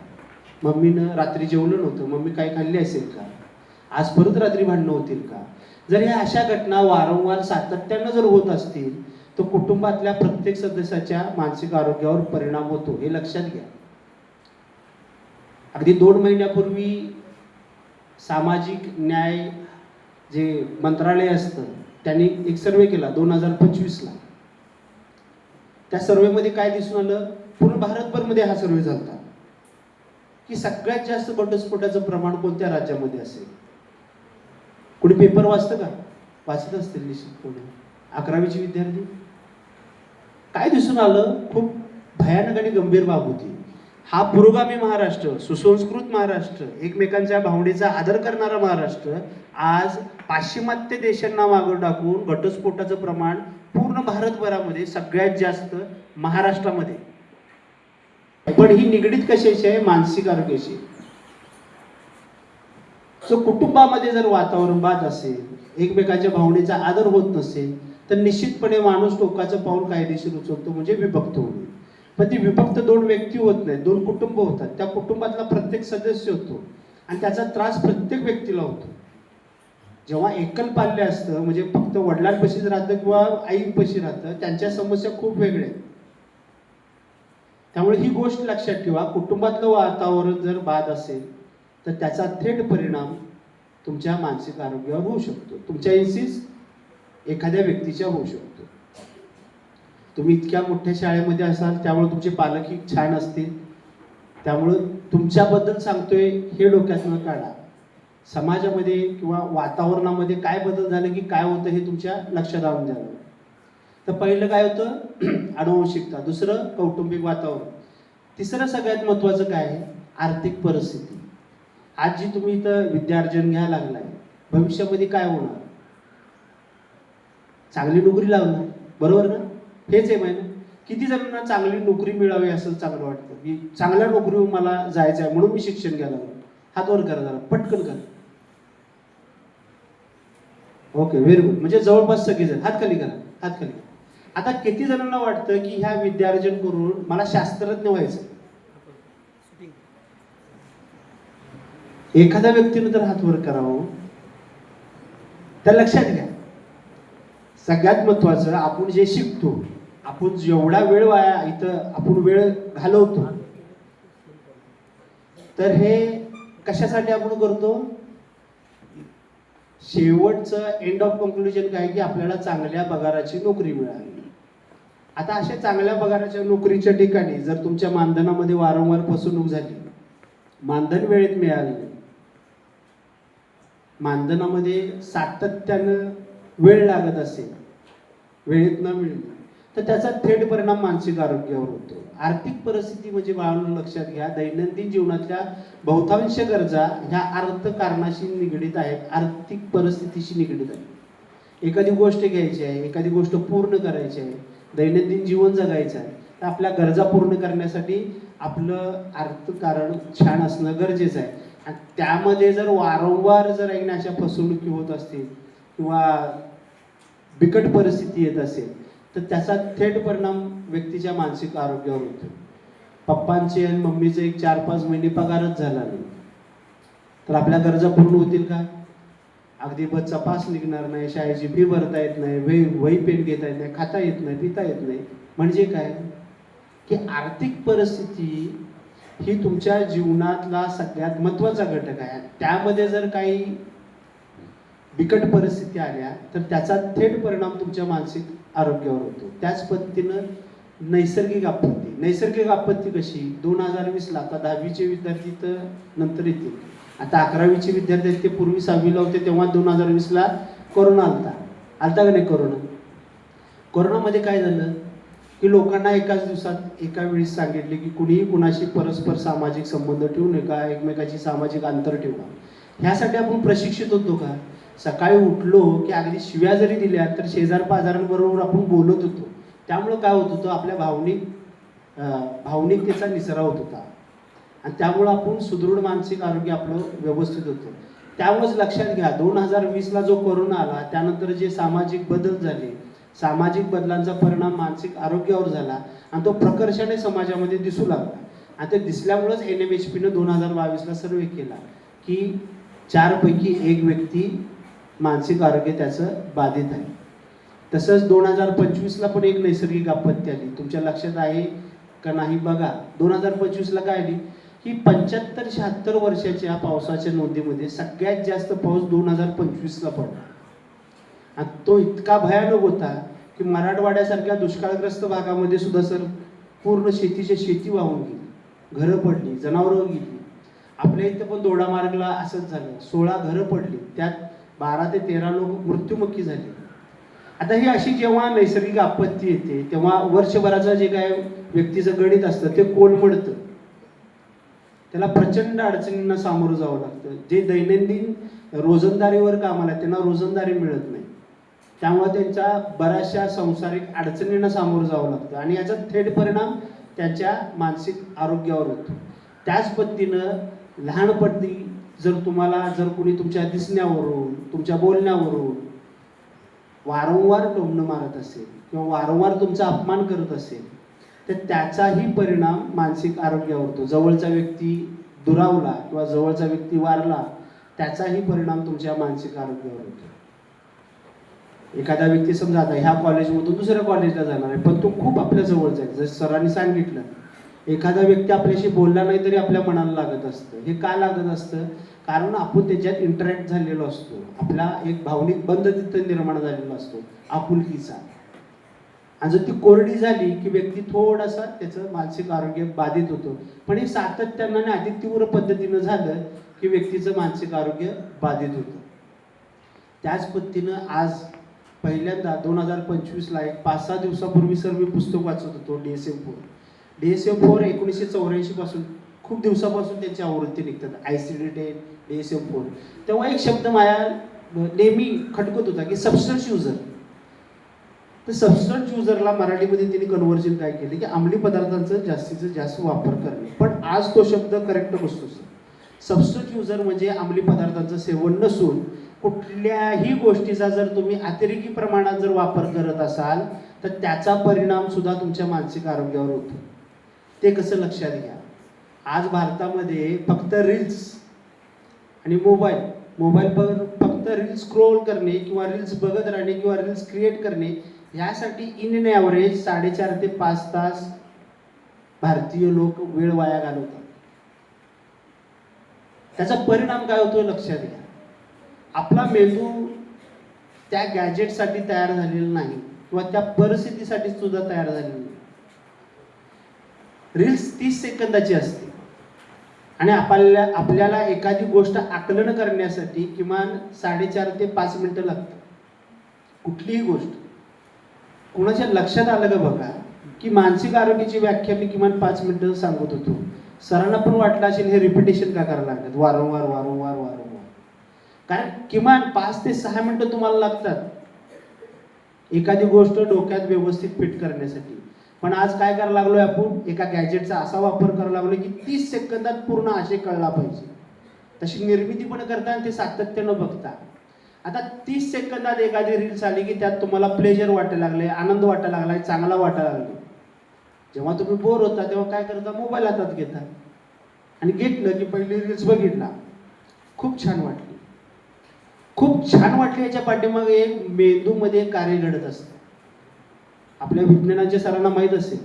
मम्मीनं रात्री जेवलं नव्हतं, मम्मी काय खाल्ली असेल का, आज परत रात्री भांडणं होतील का. जर ह्या अशा घटना वारंवार सातत्यानं जर होत असतील तर कुटुंबातल्या प्रत्येक सदस्याच्या मानसिक आरोग्यावर परिणाम होतो, हे लक्षात घ्या. अगदी 2 महिन्यापूर्वी सामाजिक न्याय जे मंत्रालय असतं त्यांनी एक सर्वे केला 2025ला. त्या सर्वेमध्ये काय दिसून आलं, पूर्ण भारतभरमध्ये हा सर्वे झाला, की सगळ्यात जास्त घटस्फोटाचं प्रमाण कोणत्या राज्यामध्ये असेल. कोणी पेपर वाचतं का, वाचत असतील निश्चितपणे. 11वीचे विद्यार्थी. काय दिसून आलं, खूप भयानक आणि गंभीर बाब होती. हा पुरोगामी महाराष्ट्र, सुसंस्कृत महाराष्ट्र, एकमेकांच्या भावनेचा आदर करणारा महाराष्ट्र आज पाश्चिमात्य देशांना मागं टाकून घटस्फोटाचं प्रमाण पूर्ण भारतभरामध्ये सगळ्यात जास्त महाराष्ट्रामध्ये. पण ही निगडीत कशाशी आहे, मानसिक आरोग्याशी. सो कुटुंबामध्ये जर वातावरण बाद असेल, एकमेकांच्या भावनेचा आदर होत नसेल, तर निश्चितपणे माणूस टोकाचं पाऊल कायदेशीर उचलतो, म्हणजे विभक्त होणे. पण ती विभक्त 2 व्यक्ती होत नाही, 2 कुटुंब होतात. त्या कुटुंबातला प्रत्येक सदस्य होतो आणि त्याचा त्रास प्रत्येक व्यक्तीला होतो. जेव्हा एकल पाल्य असतं, म्हणजे फक्त वडिलांपाशीच राहतं किंवा आईपाशी राहतं, त्यांच्या समस्या खूप वेगळ्या आहेत. त्यामुळे ही गोष्ट लक्षात ठेवा, कुटुंबातलं वातावरण जर बाद असेल तर त्याचा थेट परिणाम तुमच्या मानसिक आरोग्यावर होऊ शकतो, तुमच्या इन्सीस एखाद्या व्यक्तीच्या होऊ शकतो. तुम्ही इतक्या मोठ्या शाळेमध्ये असाल, त्यामुळे तुमचे पालकही छान असतील, त्यामुळं तुमच्याबद्दल सांगतोय हे डोक्यातनं काढा. समाजामध्ये किंवा वातावरणामध्ये काय बदल झाले की काय होतं हे तुमच्या लक्षात आणून द्यावं. तर पहिलं काय होतं, आनुवंशिकता. दुसरं कौटुंबिक वातावरण. तिसरं सगळ्यात महत्त्वाचं काय आहे, आर्थिक परिस्थिती. आज जी तुम्ही इथं विद्यार्जन घ्यायला लागलाय, भविष्यामध्ये काय होणार, चांगली नोकरी लागणार, बरोबर ना. हेच आहे ना. किती जणांना चांगली नोकरी मिळावी असं चांगलं वाटतं, की चांगल्या नोकरीवर मला जायचं आहे म्हणून मी शिक्षण घ्यायला लागलो. हात वर करा जरा, पटकन करा. Okay, very good. म्हणजे जवळपास सगळेजण हात खाली करा, हात खाली. आता किती जणांना वाटतं की ह्या विद्यार्जन करून मला शास्त्रज्ञ व्हायचं. एखाद्या व्यक्तीनं तर हात वर करावं. त्या लक्षात घ्या, सगळ्यात महत्वाचं आपण जे शिकतो, आपण जेवढा वेळ वाया इथं आपण वेळ घालवतो, तर हे कशासाठी आपण करतो. शेवटचं एंड ऑफ कन्क्लुजन काय, की आपल्याला चांगल्या पगाराची नोकरी मिळाली. आता अशा चांगल्या पगाराच्या नोकरीच्या ठिकाणी जर तुमच्या मानधनामध्ये वारंवार फसवणूक झाली, मानधन वेळेत मिळालं नाही, मानधनामध्ये सातत्यानं वेळ लागत असेल, वेळेत न मिळणं, तर त्याचा थेट परिणाम मानसिक आरोग्यावर होतो. आर्थिक परिस्थिती म्हणजे बाळांनो लक्षात घ्या, दैनंदिन जीवनातल्या बहुतांश गरजा ह्या अर्थकारणाशी निगडीत आहेत, आर्थिक परिस्थितीशी निगडीत आहेत. एखादी गोष्ट घ्यायची आहे, एखादी गोष्ट पूर्ण करायची आहे, दैनंदिन जीवन जगायचं आहे, तर आपल्या गरजा पूर्ण करण्यासाठी आपलं अर्थकारण छान असणं गरजेचं आहे. आणि त्यामध्ये जर वारंवार जर ऐन अशा फसवणुकी होत असतील किंवा बिकट परिस्थिती येत असेल, तर त्याचा थेट परिणाम व्यक्तीच्या मानसिक आरोग्यावर होतो. पप्पांचे आणि मम्मीचे एक 4-5 महिने पगारच झाला नाही, तर आपल्या गरजा पूर्ण होतील का. अगदी बसचा पास निघणार नाही, शाळेची फी भरता येत नाही, वही पेन घेता येत नाही, खाता येत नाही, पिता येत नाही. म्हणजे काय, की आर्थिक परिस्थिती ही तुमच्या जीवनातला सगळ्यात महत्त्वाचा घटक आहे. त्यामध्ये जर काही बिकट परिस्थिती आल्या तर त्याचा थेट परिणाम तुमच्या मानसिक आरोग्यावर होतो. त्याच पद्धतीनं नैसर्गिक आपत्ती कशी, 2020ला आता 10वीचे विद्यार्थी तर नंतर येतील, आता 11वीचे विद्यार्थी ते पूर्वी 6वीला होते तेव्हा 2020ला कोरोना आलता. आलता का नाही कोरोना? कोरोनामध्ये काय झालं की लोकांना एकाच दिवसात एका वेळी सांगितले की कुणीही कुणाशी परस्पर सामाजिक संबंध ठेवू नका, एकमेकाची सामाजिक अंतर ठेवा. ह्यासाठी आपण प्रशिक्षित होतो का? सकाळी उठलो की अगदी शिव्या जरी दिल्या तर शेजार पाजारांबरोबर आपण बोलत होतो. त्यामुळं काय होत होतं, आपल्या भावनिकतेचा निसरा होत होता आणि त्यामुळं आपण सुदृढ मानसिक आरोग्य आपलं व्यवस्थित होतं. त्यामुळेच लक्षात घ्या, 2020ला जो कोरोना आला त्यानंतर जे सामाजिक बदल झाले, सामाजिक बदलांचा परिणाम मानसिक आरोग्यावर झाला आणि तो प्रकर्षाने समाजामध्ये दिसू लागला. आणि ते दिसल्यामुळंच NMHPनं 2022ला सर्वे केला की 4 पैकी 1 व्यक्ती मानसिक आरोग्य त्याचं बाधित आहे. तसंच 2025ला पण एक नैसर्गिक आपत्ती आली. तुमच्या लक्षात आहे का नाही बघा. 2025ला काय आली की 75-76 वर्षाच्या पावसाच्या नोंदीमध्ये सगळ्यात जास्त पाऊस 2025ला पडला. आणि तो इतका भयानक होता की मराठवाड्यासारख्या दुष्काळग्रस्त भागामध्ये सुद्धा सर पूर्ण शेती वाहून गेली, घरं पडली, जनावरं गेली. आपल्या इथं पण दोडामार्गला असंच झालं, 16 घरं पडली, त्यात 12 ते 13 लोक मृत्युमुखी झाले. आता ही अशी जेव्हा नैसर्गिक आपत्ती येते तेव्हा वर्षभराचं जे काय व्यक्तीचं गणित असतं ते कोलमडतं. त्याला प्रचंड अडचणींना सामोरं जावं लागतं. जे दैनंदिन रोजंदारीवर कामाला त्यांना रोजंदारी मिळत नाही, त्यामुळे त्यांच्या बऱ्याचशा सांसारिक अडचणींना सामोरं जावं लागतं आणि याचा थेट परिणाम त्यांच्या मानसिक आरोग्यावर होतो. त्याच पद्धतीनं लहानपणी जर कोणी तुमच्या दिसण्यावरून, तुमच्या बोलण्यावरून वारंवार टोमणं मारत असेल किंवा वारंवार तुमचा अपमान करत असेल तर त्याचाही परिणाम मानसिक आरोग्यावर होतो. जवळचा व्यक्ती दुरावला किंवा जवळचा व्यक्ती वारला त्याचाही परिणाम तुमच्या मानसिक आरोग्यावर होतो. एखादा व्यक्ती समजा आता ह्या कॉलेजमधून दुसऱ्या कॉलेजला जाणार आहे पण तो खूप आपल्या जवळचा आहे. जसं सरांनी सांगितलं, एखादा व्यक्ती आपल्याशी बोलला नाही तरी आपल्या मनाला लागत असतं. हे का लागत असतं? कारण आपण त्याच्यात इंटरॅक्ट झालेलो असतो, आपला एक भावनिक बंध तिथं निर्माण झालेला असतो आपुलकीचा. आणि जर ती कोरडी झाली की व्यक्ती थोडासा त्याचं मानसिक आरोग्य बाधित होतं. पण हे सातत्यानं आणि अधिक तीव्र पद्धतीनं झालं की व्यक्तीचं मानसिक आरोग्य बाधित होतं. त्याच पद्धतीनं आज पहिल्यांदा 2025ला एक 5-6 दिवसापूर्वी सर मी पुस्तक वाचत होतो, DSM-4 1984 पासून खूप दिवसापासून त्यांची आवृत्ती निघतात, ICD-10, DSM-4. तेव्हा एक शब्द माझ्या नेहमी खटकत होता की सबस्टन्स युजर. तर सबस्टन्स युजरला मराठीमध्ये त्यांनी कन्व्हर्जन काय केले की अंमली पदार्थांचा जास्तीत जास्त वापर करणे. पण आज तो शब्द करेक्ट बसतो सर. सबस्टन्स युजर म्हणजे अंमली पदार्थांचं सेवन नसून कुठल्याही गोष्टीचा जर तुम्ही अतिरेकी प्रमाणात जर वापर करत असाल तर त्याचा परिणाम सुद्धा तुमच्या मानसिक आरोग्यावर होतो. ते कसं लक्षात घ्या. आज भारतामध्ये फक्त रील्स आणि मोबाईलवर फक्त रील्स स्क्रोल करणे किंवा रील्स बघत राहणे किंवा रील्स क्रिएट करणे यासाठी इन ॲव्हरेज 4.5 ते 5 तास भारतीय लोक वेळ वाया घालवतात. त्याचा परिणाम काय होतो लक्षात घ्या. आपला मेंदू त्या गॅजेटसाठी तयार झालेला नाही किंवा त्या परिस्थितीसाठी सुद्धा तयार झालेला नाही. रील्स 30 सेकंदाची असते आणि आपल्याला एखादी गोष्ट आकलन करण्यासाठी किमान 4.5 ते 5 मिनिटं लागतात. कुठलीही गोष्ट कोणाच्या लक्षात आलं का बघा की मानसिक आरोग्याची व्याख्या मी किमान 5 मिनिटं सांगत होतो. सरांना पण वाटलं असेल हे रिपिटेशन का करायला लागतात वारंवार. कारण किमान 5 ते 6 मिनिटं तुम्हाला लागतात एखादी गोष्ट डोक्यात व्यवस्थित फिट करण्यासाठी. पण आज काय करायला लागलोय आपण, एका गॅजेटचा असा वापर करायला लागलोय की 30 सेकंदात पूर्ण आशय कळला पाहिजे. तशी निर्मिती पण करता आणि ते सातत्यानं बघता. आता 30 सेकंदात एखादी रील्स आली की त्यात तुम्हाला प्लेजर वाटायला लागले, आनंद वाटायला लागलाय, चांगला वाटायला लागले. जेव्हा तुम्ही बोर होता तेव्हा काय करता, मोबाईल हातात घेता आणि घेतलं की पहिली रील्स बघितला, खूप छान वाटली. याच्या पाठीमागे एक मेंदूमध्ये कार्य घडत असतं. आपल्या विज्ञानाच्या सरांना माहीत असेल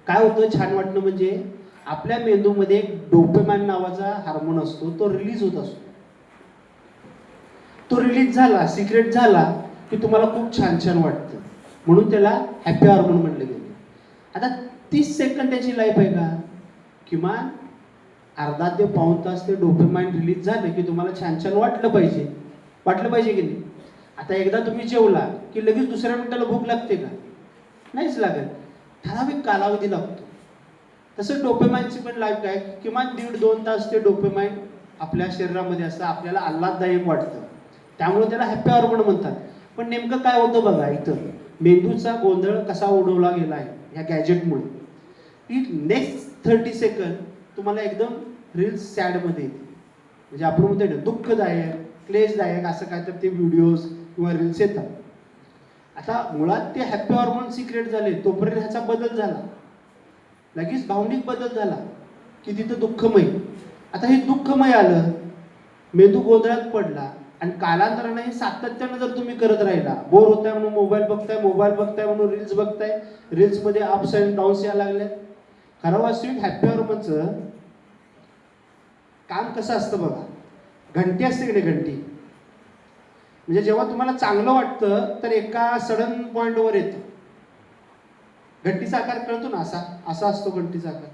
काय होतं छान वाटणं म्हणजे, आपल्या मेंदूमध्ये एक डोपामाइन नावाचा हार्मोन असतो, तो रिलीज होत असतो. तो रिलीज झाला, सिक्रेट झाला की तुम्हाला खूप छान वाटतं, म्हणून त्याला हॅपी हार्मोन म्हटलं गेलं. आता 30 सेकंद त्याची लाईफ आहे का, किमान अर्धा ते पाऊण तास ते डोपामाइन रिलीज झालं की तुम्हाला छान वाटलं पाहिजे की नाही. आता एकदा तुम्ही जेवला की लगेच दुसऱ्या मिनिटाला भूक लागते का? नाहीच लागत. ठराविक कालावधी लागतो. तसं डोपेमाइनची पण लाईफ काय, किमान 1.5-2 तास ते डोपेमाइन आपल्या शरीरामध्ये असतं, आपल्याला आल्हाददायक वाटतं, त्यामुळे त्याला हॅपी हॉर्मोन म्हणतात. पण नेमकं काय होतं बघा, इथं मेंदूचा गोंधळ कसा उडवला गेला आहे ह्या गॅजेटमुळे, की नेक्स्ट 30 सेकंद तुम्हाला एकदम रील्स सॅडमध्ये येते. म्हणजे आपण म्हणतो ना दुःखदायक, क्लेशदायक असं काय तर ते व्हिडिओज किंवा रील्स येतात. आता मुळात ते हॅपी हॉर्मोन सिक्रेट झाले तोपर्यंत ह्याचा बदल झाला, लगेच भावनिक बदल झाला की तिथं दुःखमय. आता हे दुःखमय आलं, मेंदू गोंधळात पडला आणि कालांतराने हे सातत्यानं जर तुम्ही करत राहिला, बोर होताय म्हणून मोबाईल बघताय म्हणून रील्स बघताय, रील्समध्ये अप्स अँड डाऊन्स यायला लागले. खरं वास्तविक हॅपी हॉर्मोनचं काम कसं असतं बघा, घंटी असते की नाही, घंटी. म्हणजे जेव्हा तुम्हाला चांगलं वाटतं तर एका सडन पॉईंटवर येतं. घंटीचा आकार कळतो ना, असा असतो घंटीचा आकार.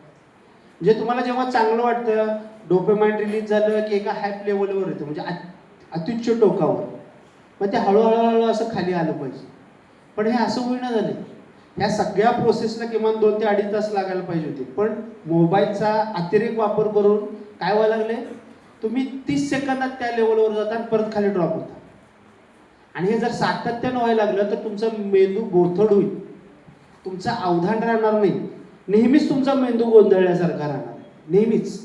म्हणजे तुम्हाला जेव्हा चांगलं वाटतं, डोपामाइन रिलीज झालं की एका हाय लेवलवर येतं, म्हणजे अत्युच्च टोकावर. मग ते हळूहळू असं खाली आलं पाहिजे. पण हे असं होईना झालं. ह्या सगळ्या प्रोसेसला किमान 2 ते 2.5 तास लागायला पाहिजे होते. पण मोबाईलचा अतिरेक वापर करून काय व्हायला लागले, तुम्ही 30 सेकंदात त्या लेवलवर जाता आणि परत खाली ड्रॉप होता. आणि हे जर सातत्यानं व्हायला लागलं तर तुमचा मेंदू गोथड होईल, तुमचा अवधान राहणार नाही, नेहमीच तुमचा मेंदू गोंधळल्यासारखा राहणार, नेहमीच.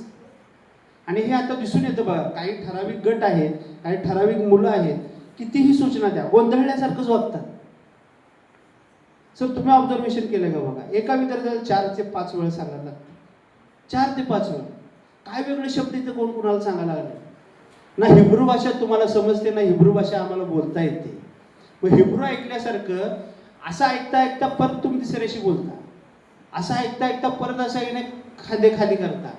आणि हे आता दिसून येतं बघा, काही ठराविक गट आहेत, काही ठराविक मुलं आहेत, कितीही सूचना द्या गोंधळल्यासारखंच वागतात. सर तुम्ही ऑब्झर्वेशन केलं का बघा, एका विद्यार्थ्याला 4 ते 5 वेळा सांगायला लागतं, 4 ते 5 वेळा. काय वेगळे शब्द इथं कोण कुणाला सांगायला लागले? ना हिब्रू भाषा तुम्हाला समजते, ना हिब्रू भाषा आम्हाला बोलता येते. मग हिब्रू ऐकल्यासारखं असं ऐकता परत तुम्ही तिसऱ्याशी बोलता, असं ऐकता परत असं येणे खांदे खाली करता.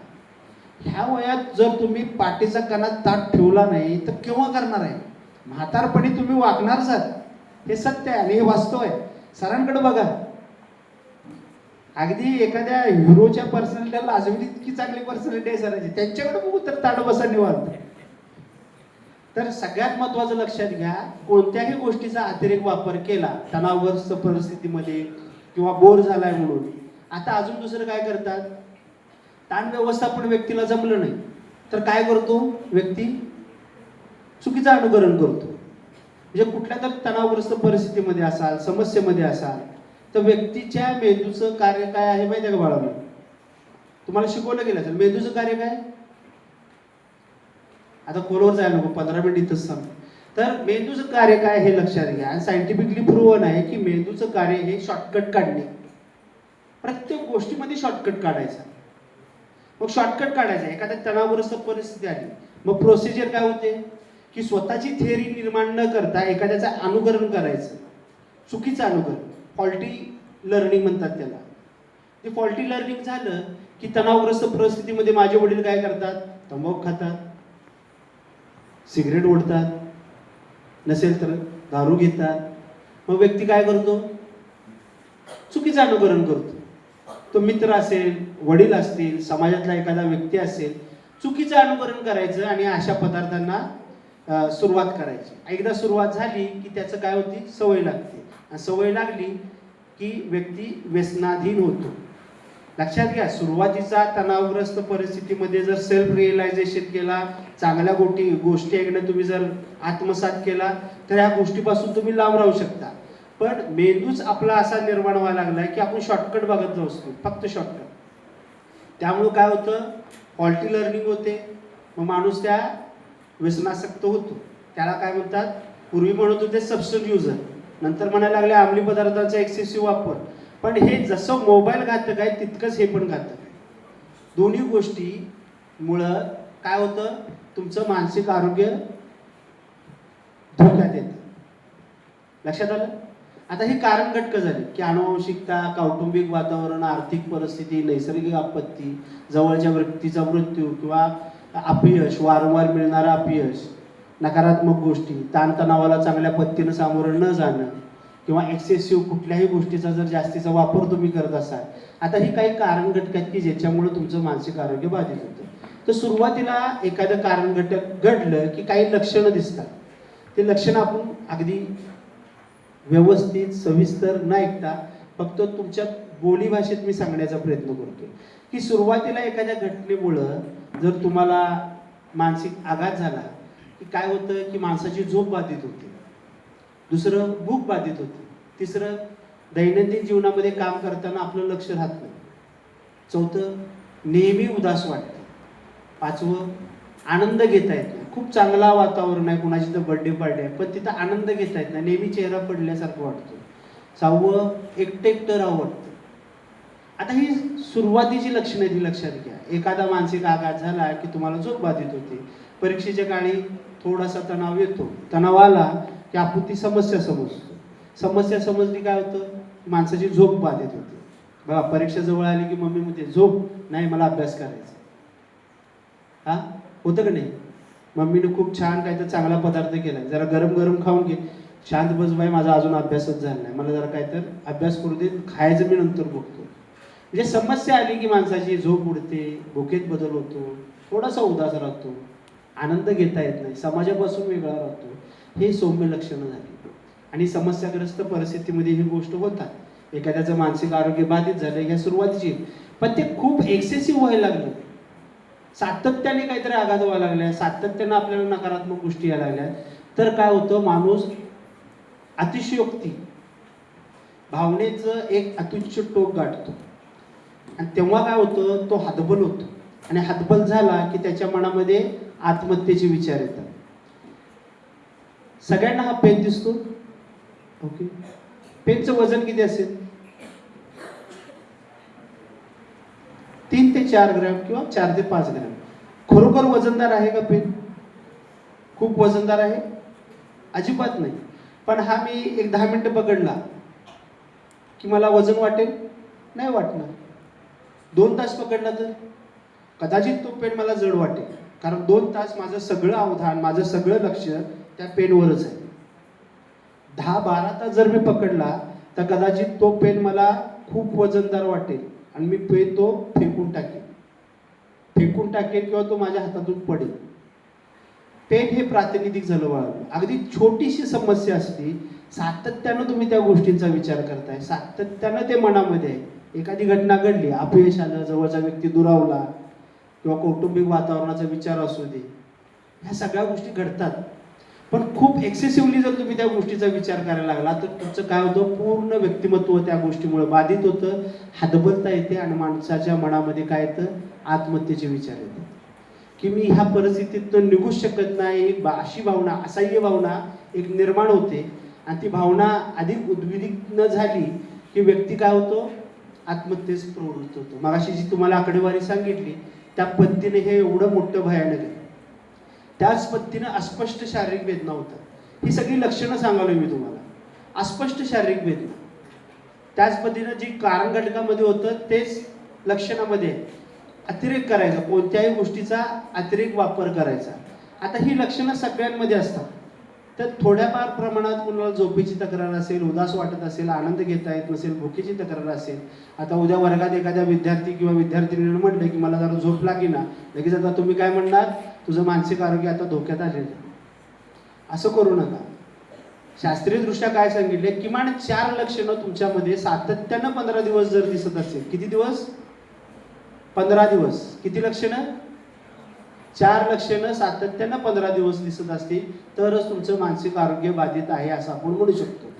ह्या वयात जर तुम्ही पाठीचा कणात ताट ठेवला नाही तर केव्हा करणार आहे? म्हातारपणी तुम्ही वागणारच आहात, हे सत्य आहे आणि हे वास्तव आहे. सरांकडे बघा, अगदी एखाद्या हिरोच्या पर्सनॅलिटीला अजून इतकी चांगली पर्सनॅलिटी आहे सरांची, त्यांच्याकडे बघू तर ताट बसा निवांत. तर सगळ्यात महत्त्वाचं लक्षात घ्या, कोणत्याही गोष्टीचा अतिरेक वापर केला तणावग्रस्त परिस्थितीमध्ये किंवा बोर झालाय म्हणून, आता अजून दुसरं काय करतात, ताण व्यवस्थापन व्यक्तीला जमलं नाही तर काय करतो व्यक्ती, चुकीचं अनुकरण करतो. म्हणजे कुठल्या तर तणावग्रस्त परिस्थितीमध्ये असाल, समस्येमध्ये असाल, तर व्यक्तीच्या मेंदूचं कार्य काय आहे माहिती आहे का बाळांनो? तुम्हाला शिकवलं गेलं असेल मेंदूचं कार्य काय. आता खोलवर जायला नको, 15 मिनिट इथंच सांग. तर मेंदूचं कार्य काय हे लक्षात घ्या. आणि सायंटिफिकली प्रूव्हन आहे की मेंदूचं कार्य हे शॉर्टकट काढणे, प्रत्येक गोष्टीमध्ये शॉर्टकट काढायचा. मग शॉर्टकट काढायचा, एखाद्या तणावग्रस्त परिस्थिती आली, मग प्रोसिजर काय होते की स्वतःची थेअरी निर्माण न करता एखाद्याचं अनुकरण करायचं, चुकीचं अनुकरण, फॉल्टी लर्निंग म्हणतात त्याला. ते फॉल्टी लर्निंग झालं की तणावग्रस्त परिस्थितीमध्ये माझे वडील काय करतात, तंबाखू खातात, सिगरेट ओढतात, नसेल तर दारू घेतात. मग व्यक्ती काय करतो, चुकीचं अनुकरण करतो. तो मित्र असेल, वडील असतील, समाजातला एखादा व्यक्ती असेल, चुकीचं अनुकरण करायचं आणि अशा पदार्थांना सुरुवात करायची. एकदा सुरुवात झाली की त्याचं काय होती, सवय लागते. आणि सवय लागली की व्यक्ती व्यसनाधीन होतो. लक्षात घ्या, सुरुवातीचा तणावग्रस्त परिस्थितीमध्ये जर सेल्फ रिअलायझेशन केला, चांगल्या गोष्टी ऐकणं तुम्ही जर आत्मसात केला, तर ह्या गोष्टीपासून तुम्ही लांब राहू शकता. पण मेंदूच आपला असा निर्माण व्हायला लागलाय की आपण शॉर्टकट बघत असतो, फक्त शॉर्टकट. त्यामुळं काय होतं, फॉल्टी लर्निंग होते. मग माणूस त्या व्यसनासक्त होतो. त्याला काय म्हणतात, पूर्वी म्हणत होते सबस्टन्स युजर, नंतर म्हणायला लागले अंमली पदार्थांचा एक्सेसिव्ह वापर. पण हे जसं मोबाईल घातक आहे तितकंच हे पण घातक आहे. दोन्ही गोष्टीमुळं काय होतं, तुमचं मानसिक आरोग्य धोक्यात येतं. लक्षात आलं? आता ही कारण घटक झाली की अनुवंशिकता, कौटुंबिक वातावरण, आर्थिक परिस्थिती, नैसर्गिक आपत्ती, जवळच्या व्यक्तीचा मृत्यू किंवा अपयश, वारंवार मिळणारं अपयश, नकारात्मक गोष्टी, ताणतणावाला चांगल्या पद्धतीनं सामोरं न जाणं किंवा एक्सेसिव्ह कुठल्याही गोष्टीचा जर जास्तीचा वापर तुम्ही करत असाल. आता ही काही कारण घटक आहेत की ज्याच्यामुळे तुमचं मानसिक आरोग्य बाधित होतं. तर सुरुवातीला एखादं कारण घटक घडलं की काही लक्षणं दिसतात. ते लक्षणं आपण अगदी व्यवस्थित सविस्तर न ऐकता फक्त तुमच्या बोली भाषेत मी सांगण्याचा प्रयत्न करतो की सुरुवातीला एखाद्या घटनेमुळं जर तुम्हाला मानसिक आघात झाला की काय होतं की माणसाची झोप बाधित होते, दुसरं भूक बाधित होते, तिसरं दैनंदिन जीवनामध्ये काम करताना आपलं लक्ष राहत नाही, चौथं नेहमी उदास वाटतं, पाचवं आनंद घेता येत नाही. खूप चांगला वातावरण आहे, कुणाची तर बर्थडे पार्टी आहे पण तिथं आनंद घेता येत नाही, नेहमी चेहरा पडल्यासारखं वाटतं. सहावं एकटं एकटं राहावं वाटतं. आता ही सुरुवातीची लक्षणं ती लक्षात घ्या. एखादा मानसिक आघात झाला की तुम्हाला झोप बाधित होते, परीक्षेच्या काळी थोडासा तणाव येतो, तणाव आला की आपण ती समस्या समजतो, समस्या समजली काय होतं, माणसाची झोप बाधित होते. बघा परीक्षा जवळ आली की मम्मी म्हणते झोप नाही, मला अभ्यास करायचा. हा होतं का नाही? मम्मीने खूप छान काय तर चांगला पदार्थ केलाय, जरा गरम गरम खाऊन घे, शांत बस बाई, माझा अजून अभ्यासच झाला नाही, मला जरा काय तर अभ्यास करू दे, खायचं मी नंतर बघतो. म्हणजे समस्या आली की माणसाची झोप उडते, भुकेत बदल होतो, थोडासा उदास राहतो, आनंद घेता येत नाही, समाजापासून वेगळा राहतो. हे सौम्य लक्षणं झाली. आणि समस्याग्रस्त परिस्थितीमध्ये ही गोष्ट होतात. एखाद्याचं मानसिक आरोग्य बाधित झालं ह्या सुरुवातीची, पण ते खूप एक्सेसिव्ह व्हायला लागलं, सातत्याने काहीतरी आघात व्हायला लागल्या, सातत्यानं आपल्याला नकारात्मक गोष्टी यायला लागल्या, तर काय होतं, माणूस अतिशयोक्ती भावनेचं एक अत्युच्च टोक गाठतो आणि तेव्हा काय होतं, तो हतबल होतो आणि हतबल झाला की त्याच्या मनामध्ये आत्महत्येचे विचार येतात. सगळ्यांना हा पेन दिसतो, ओके, पेनचं वजन किती असेल? 3 ते 4 ग्रॅम किंवा 4 ते 5 ग्रॅम. खरोखर वजनदार आहे का पेन? खूप वजनदार आहे? अजिबात नाही. पण हा मी एक 10 मिनिटं पकडला की मला वजन वाटेल? नाही वाटणार. 2 तास पकडला तर कदाचित तो पेन मला जड वाटेल, कारण 2 तास माझं सगळं अवधान, माझं सगळं लक्ष त्या पेनवरच आहे. 10-12 तास जर मी पकडला तर कदाचित तो पेन मला खूप वजनदार वाटेल आणि मी पेन तो फेकून टाकेल किंवा तो माझ्या हातातून पडेल. पेन हे प्रातिनिधिक झालं बाळांनो. अगदी छोटीशी समस्या असली, सातत्यानं तुम्ही त्या गोष्टींचा विचार करताय, सातत्यानं ते मनामध्ये आहे. एखादी घटना घडली, अपयश आलं, जवळचा व्यक्ती दुरावला किंवा कौटुंबिक वातावरणाचा विचार असू दे, ह्या सगळ्या गोष्टी घडतात. पण खूप एक्सेसिव्हली जर तुम्ही त्या गोष्टीचा विचार करायला लागला तर तुमचं काय होतं, पूर्ण व्यक्तिमत्व त्या गोष्टीमुळे बाधित होतं, हादबलता येते आणि माणसाच्या मनामध्ये काय येतं, आत्महत्येचे विचार येतात की मी ह्या परिस्थितीतून निघूच शकत नाही, अशी भावना, असह्य भावना एक निर्माण होते आणि ती भावना अधिक उद्विग्न न झाली की व्यक्ती काय होतो, आत्महत्येस प्रवृत्त होतो. मगाशी जी तुम्हाला आकडेवारी सांगितली त्या पद्धतीने हे एवढं मोठं भयानक आहे. त्याच पद्धतीनं अस्पष्ट शारीरिक वेदना होतात. ही सगळी लक्षणं सांगालोय मी तुम्हाला. अस्पष्ट शारीरिक वेदना, त्याच पद्धतीनं जी कारण घटकामध्ये होतं तेच लक्षणामध्ये आहे. अतिरेक करायचा, कोणत्याही गोष्टीचा अतिरेक वापर करायचा. आता ही लक्षणं सगळ्यांमध्ये असतात. तर थोड्याफार प्रमाणात कुणाला झोपेची तक्रार असेल, उदास वाटत असेल, आनंद घेता येत नसेल, भुकेची तक्रार असेल. आता उद्या वर्गात एखाद्या विद्यार्थी किंवा विद्यार्थिनीनं म्हटलं की मला जरा झोप लागे ना, लगेच आता तुम्ही काय म्हणणार, तुझं मानसिक आरोग्य आता धोक्यात आलेलं. असं करू नका. शास्त्रीयदृष्ट्या काय सांगितले, किमान 4 लक्षणं तुमच्यामध्ये सातत्यानं 15 दिवस जर दिसत असेल, किती दिवस? 15 दिवस. किती लक्षणं? 4 लक्षणं सातत्यानं 15 दिवस दिसत असतील तरच तुमचं मानसिक आरोग्य बाधित आहे असं आपण म्हणू शकतो.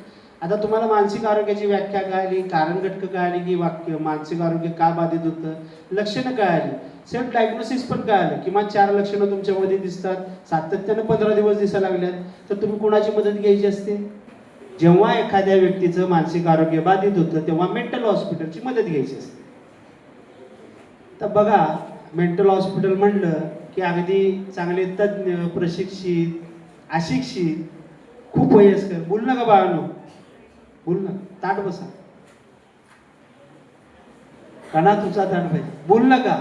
आता तुम्हाला मानसिक आरोग्याची व्याख्या कळाली, कारण घटक कळाली की वाक्य मानसिक आरोग्य का बाधित होतं, लक्षणं कळाली, सेल्फ डायग्नोसिस पण कळालं. किमान 4 लक्षणं तुमच्यामध्ये दिसतात, सातत्यानं 15 दिवस दिसायला लागल्यात, तर तुम्ही कोणाची मदत घ्यायची असते? जेव्हा एखाद्या व्यक्तीचं मानसिक आरोग्य बाधित होतं तेव्हा मेंटल हॉस्पिटलची मदत घ्यायची असते. तर बघा, मेंटल हॉस्पिटल म्हणलं की अगदी चांगले तज्ज्ञ, प्रशिक्षित, अशिक्षित, खूप वयस्कर. बोल ना का बाळांनो, बोल ना, ताट बसा, कणा तुझा ताट पाहिजे, बोल ना का.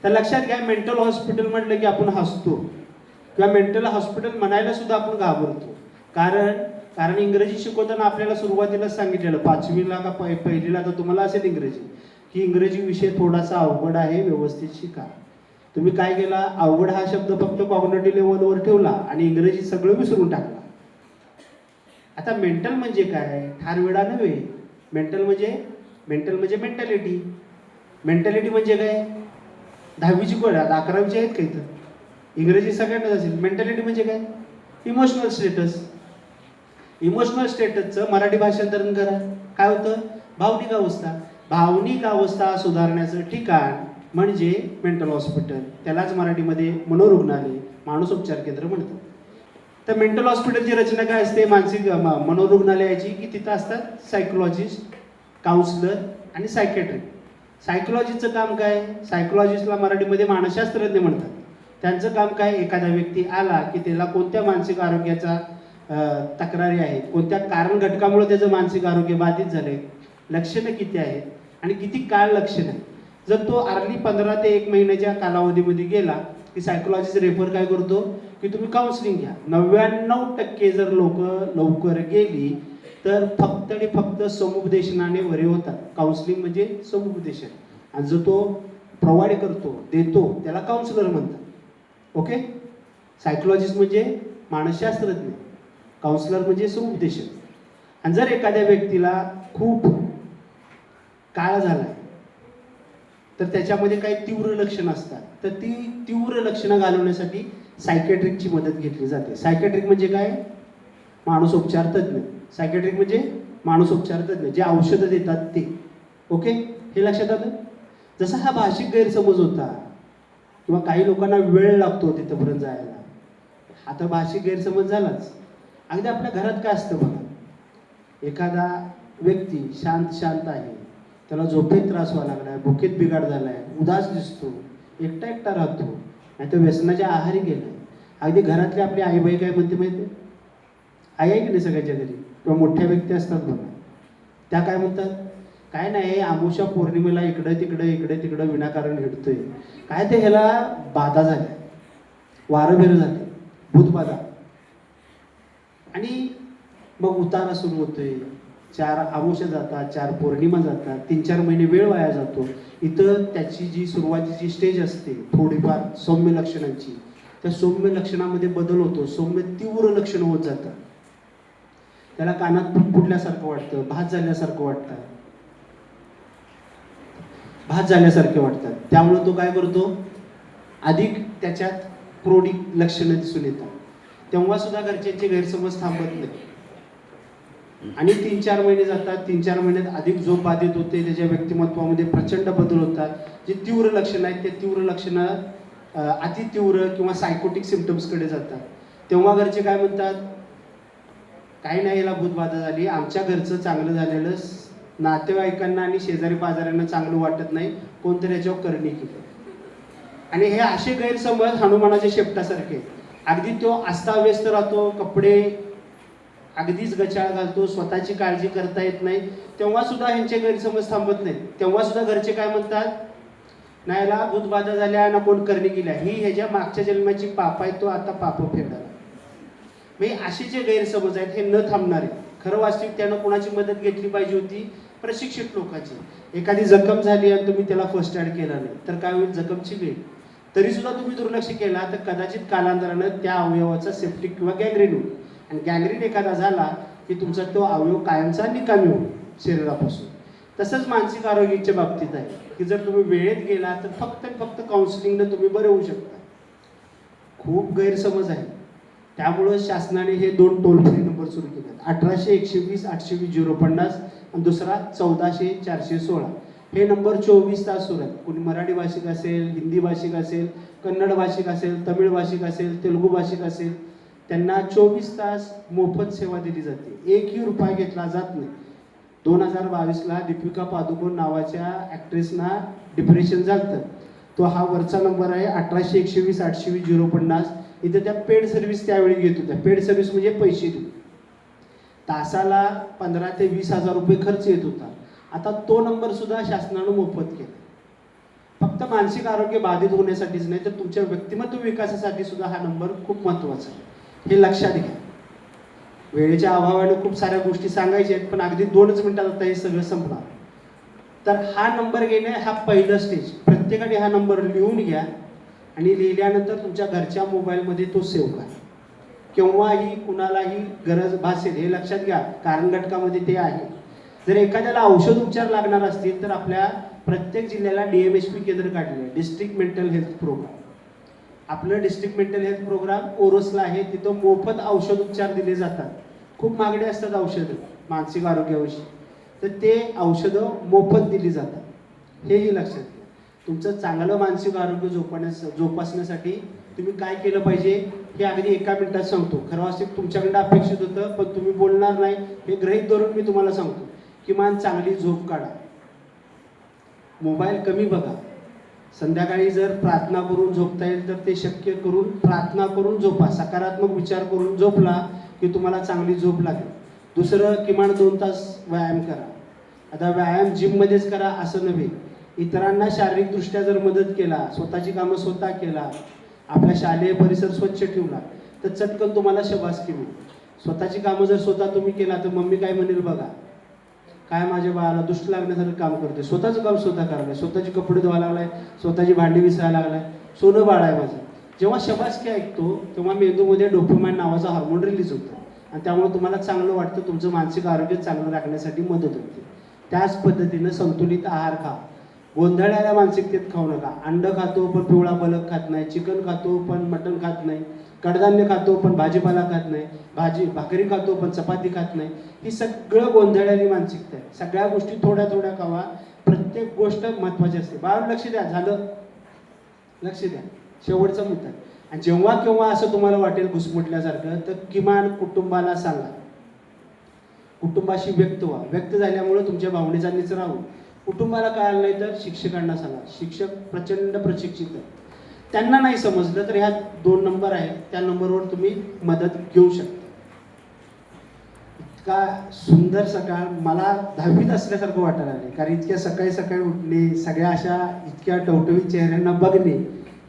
तर लक्षात घ्या, मेंटल हॉस्पिटल म्हटलं की आपण हसतो किंवा मेंटल हॉस्पिटल म्हणायला सुद्धा आपण घाबरतो. कारण इंग्रजी शिकवताना आपल्याला सुरुवातीला सांगितलेलं 5वीला का पहिलीला तर तुम्हाला असेल इंग्रजी, की इंग्रजी विषय थोडासा अवघड आहे, व्यवस्थित शिका. तुम्ही काय केला, अवघड हा शब्द फक्त कॉग्निटिव्ह लेवलवर ठेवला आणि इंग्रजी सगळं विसरून टाकला. आता मेंटल म्हणजे काय? ठार वेळा नव्हे. मेंटल म्हणजे मेंटॅलिटी. मेंटॅलिटी म्हणजे काय? 10वीची कोण? आता 11वीची आहेत का इथं? इंग्रजी सगळ्यांनाच असेल. मेंटॅलिटी म्हणजे काय? Emotional status. इमोशनल स्टेटसचं मराठी भाषांतरण करा. काय होतं? भावनिक अवस्था. भावनिक अवस्था सुधारण्याचं ठिकाण म्हणजे मेंटल हॉस्पिटल. त्यालाच मराठीमध्ये मनोरुग्णालय, मानसोपचार केंद्र म्हणतात. तर मेंटल हॉस्पिटलची रचना काय असते? मानसिक मनोरुग्णालयाची, की तिथं असतात सायकोलॉजिस्ट, काउन्सिलर आणि सायकॅट्रिक. सायकोलॉजीचं काम काय? सायकोलॉजिस्टला मराठीमध्ये मानसशास्त्रज्ञ म्हणतात. त्यांचं काम काय? एखादा व्यक्ती आला की त्याला कोणत्या मानसिक आरोग्याचा तक्रारी आहेत, कोणत्या कारण घटकामुळे त्याचं मानसिक आरोग्य बाधित झालंय, लक्षणं किती आहेत आणि किती काळ लक्षण आहे. जर तो अर्ली 15 ते 1 महिन्याच्या कालावधीमध्ये गेला की सायकोलॉजिस्ट रेफर काय करतो की तुम्ही काउन्सिलिंग घ्या. 99% जर लोक लवकर गेली तर फक्त आणि फक्त समुपदेशनाने बरे होतात. काउन्सिलिंग म्हणजे समुपदेशन, आणि जो तो प्रोव्हाइड करतो, देतो, त्याला काउन्सिलर म्हणतात. ओके. सायकोलॉजिस्ट म्हणजे मानसशास्त्रज्ञ, काउन्सिलर म्हणजे समुपदेशक. आणि जर एखाद्या व्यक्तीला खूप काळ झालाय तर त्याच्यामध्ये काही तीव्र लक्षणं असतात, तर ती तीव्र लक्षणं घालवण्यासाठी सायकॅट्रिकची मदत घेतली जाते. सायकॅट्रिक म्हणजे काय? मानसोपचार तज्ज्ञ. सायकॅट्रिक म्हणजे मानसोपचार तज्ज्ञ, जे औषधं देतात ते. ओके, हे लक्षात आलं? जसा हा भाषिक गैरसमज होता किंवा काही लोकांना वेळ लागतो तिथपर्यंत जायला, आता भाषिक गैरसमज झालाच. अगदी आपल्या घरात काय असतं बघा, एखादा व्यक्ती शांत आहे, त्याला झोपेत त्रास व्हायला लागलाय, भुकेत बिघाड झालाय, उदास दिसतो, एकटा राहतो, नाही तर व्यसनाच्या आहारी गेलाय. अगदी घरातली आपली आईबाई काय म्हणते माहिती आहे? आई आहे की नाही सगळ्यांच्या घरी, किंवा मोठ्या व्यक्ती असतात बघा, त्या काय म्हणतात? काय नाही, आमुषा पौर्णिमेला इकडं तिकडं विनाकारण हिडतोय, काय ते ह्याला बाधा झाल्या, वारंबेर झाले, भूतबाधा. आणि मग उतारा सुरू होतोय. 4 आमुष्या जातात, 4 पौर्णिमा जातात, 3-4 महिने वेळ वाया जातो. इथं त्याची जी सुरुवातीची स्टेज असते थोडीफार सौम्य लक्षणांची, त्या सौम्य लक्षणामध्ये बदल होतो, सौम्य तीव्र लक्षणं होत जातात. त्याला कानात फुटल्यासारखं वाटतं, भात झाल्यासारखे वाटतात. त्यामुळे तो काय करतो? अधिक त्याच्यात क्रोनिक लक्षणं दिसून येतात. तेव्हा सुद्धा घरच्यांचे गैरसमज थांबत नाही. आणि 3-4 महिने जातात, 3-4 महिन्यात अधिक झोप बाधित होते, त्याच्या व्यक्तिमत्वामध्ये प्रचंड बदल होतात. जे तीव्र लक्षणं आहेत ते तीव्र लक्षणं अतितीव्र किंवा सायकोटिक सिम्पटम्सकडे जातात. तेव्हा घरचे काय म्हणतात? काही नाही, याला भूतबाधा झाली, आमच्या घरचं चांगलं झालेलं नातेवाईकांना आणि शेजारी पाजाऱ्यांना चांगलं वाटत नाही, कोणतरी याच्यावर करणी केली. आणि हे असे गैरसमज हनुमानाच्या शेपटासारखे. अगदी तो अस्ताव्यस्त राहतो, कपडे अगदीच गचाळ घालतो, स्वतःची काळजी करता येत नाही, तेव्हा सुद्धा ह्यांचे गैरसमज थांबत नाहीत. तेव्हा सुद्धा घरचे काय म्हणतात? नाही, याला भूतबाधा झाल्या ना कोण करणी केल्या, ही ह्याच्या मागच्या जन्माची पाप आहे, तो आता पाप फेडायला. म्हणजे असे जे गैरसमज आहेत हे न थांबणारे. खरं वास्तविक त्यानं कोणाची मदत घेतली पाहिजे होती? प्रशिक्षित लोकांची. एखादी जखम झाली आणि तुम्ही त्याला फर्स्ट एड केला नाही तर काय होईल? जखम चिघेल. तरी सुद्धा तुम्ही दुर्लक्ष केला तर कदाचित कालांतरानं त्या अवयवाचा सेप्टिक किंवा गँग्रीन होईल. आणि गँग्रीन एखादा झाला की तुमचा तो अवयव कायमचा निकामी होईल शरीरापासून. तसंच मानसिक आरोग्याच्या बाबतीत आहे की जर तुम्ही वेळेत गेला तर फक्त काउन्सिलिंगनं तुम्ही बरे होऊ शकता. खूप गैरसमज आहे. त्यामुळं शासनाने हे 2 टोल फ्री नंबर सुरू केले आहेत. 18-120-820-050 आणि दुसरा 1400-416. हे नंबर 24 तास सुरू आहेत. कोणी मराठी भाषिक असेल, हिंदी भाषिक असेल, कन्नड भाषिक असेल, तमिळ भाषिक असेल, तेलुगू भाषिक असेल, त्यांना 24 तास मोफत सेवा दिली जाते. 1ही रुपया घेतला जात नाही. 2022ला दीपिका पादुकोण नावाच्या ॲक्ट्रेसना डिप्रेशन झालं. तो हा वरचा नंबर आहे 18-120-820-050. इथं त्या पेड सर्व्हिस त्यावेळी घेत होत्या. पेड सर्व्हिस म्हणजे पैसे देऊ. तासाला 15 ते 20 हजार रुपये खर्च येत होता. आता तो नंबर सुद्धा शासनानं मोफत केला. फक्त मानसिक आरोग्य बाधित होण्यासाठीच नाही तर तुमच्या व्यक्तिमत्व विकासासाठी सुद्धा हा नंबर खूप महत्त्वाचा आहे. हे लक्षात घ्या. वेळेच्या अभावाने खूप साऱ्या गोष्टी सांगायच्या आहेत पण अगदी 2च मिनिटात आता हे सगळं संपणार. तर हा नंबर घेणे हा पहिलं स्टेज. प्रत्येकाने हा नंबर लिहून घ्या आणि लिहिल्यानंतर तुमच्या घरच्या मोबाईलमध्ये तो सेव्ह करा केव्हाही कुणालाही गरज भासेल हे लक्षात घ्या. कारण घटकामध्ये ते आहे. जर एखाद्याला औषध उपचार लागणार असतील तर आपल्या प्रत्येक जिल्ह्याला DMHP केंद्र काढले आहे, डिस्ट्रिक्ट मेंटल हेल्थ प्रोग्राम. आपलं डिस्ट्रिक्ट मेंटल हेल्थ प्रोग्राम ओरोसला आहे. तिथं मोफत औषध उपचार दिले जातात. खूप महागडे असतात औषधं मानसिक आरोग्याविषयी, तर ते औषधं मोफत दिली जातात. हेही लक्षात घ्या. तुमचं चांगलं मानसिक आरोग्य जोपासण्यासाठी तुम्ही काय केलं पाहिजे हे अगदी एका मिनिटात सांगतो. खरं असेल तुमच्याकडनं अपेक्षित होतं पण तुम्ही बोलणार नाही हे गृहीत धरून मी तुम्हाला सांगतो. किमान चांगली झोप काढा, मोबाईल कमी बघा, संध्याकाळी जर प्रार्थना करून झोपता येईल तर ते शक्य करून प्रार्थना करून झोपा. सकारात्मक विचार करून झोपला की तुम्हाला चांगली झोप लागेल. दुसरं, किमान 2 तास व्यायाम करा. आता व्यायाम जिममध्येच करा असं नव्हे, इतरांना शारीरिकदृष्ट्या जर मदत केला, स्वतःची कामं स्वतः केला, आपला शालेय परिसर स्वच्छ ठेवला तर चटकन तुम्हाला शाबासकी मिळेल. स्वतःची कामं जर स्वतः तुम्ही केला तर मम्मी काय म्हणेल बघा, काय माझ्या बाळाला दुष्ट लागण्यासारखं काम करते, स्वतःचं काम स्वतः करायला, स्वतःची कपडे धुवायला लागलाय, स्वतःची भांडी विसरायला लागलाय, सोनं बाळ आहे माझं. जेव्हा शाबासकी ऐकतो तेव्हा मेंदूमध्ये डोपामाइन नावाचा हार्मोन रिलीज होतो आणि त्यामुळे तुम्हाला चांगलं वाटतं, तुमचं मानसिक आरोग्य चांगलं राखण्यासाठी मदत होते. त्याच पद्धतीनं संतुलित आहार खा. गोंधळलेल्या मानसिकतेत खाऊ नका. अंड खातो पण पिवळा बलक खात नाही, चिकन खातो पण मटण खात नाही, कडधान्य खातो पण भाजीपाला खात नाही, भाकरी खातो पण चपाती खात नाही. ही सगळं गोंधळलेली मानसिकता आहे. सगळ्या गोष्टी थोड्या थोड्या खावा. प्रत्येक गोष्ट महत्त्वाची असते. बाळ लक्ष द्या, झालं लक्ष द्या, शेवटचा मुद्दा. आणि जेव्हा केव्हा असं तुम्हाला वाटेल घुसमुटल्यासारखं तर किमान कुटुंबाला सांगा, कुटुंबाशी व्यक्त व्हा. व्यक्त झाल्यामुळे तुमच्या भावनेचा निचरा होईल. कुटुंबाला कळालं नाही तर शिक्षकांना सांगा. शिक्षक प्रचंड प्रशिक्षित आहेत, त्यांना नाही समजलं तर ह्या 2 नंबर आहेत, त्या नंबरवर तुम्ही मदत घेऊ शकता. इतका सुंदर सकाळ मला 10वीत असल्यासारखं वाटायला लागले, कारण इतक्या सकाळी सकाळी उठणे, सगळ्या अशा इतक्या टवटवीत चेहऱ्यांना बघणे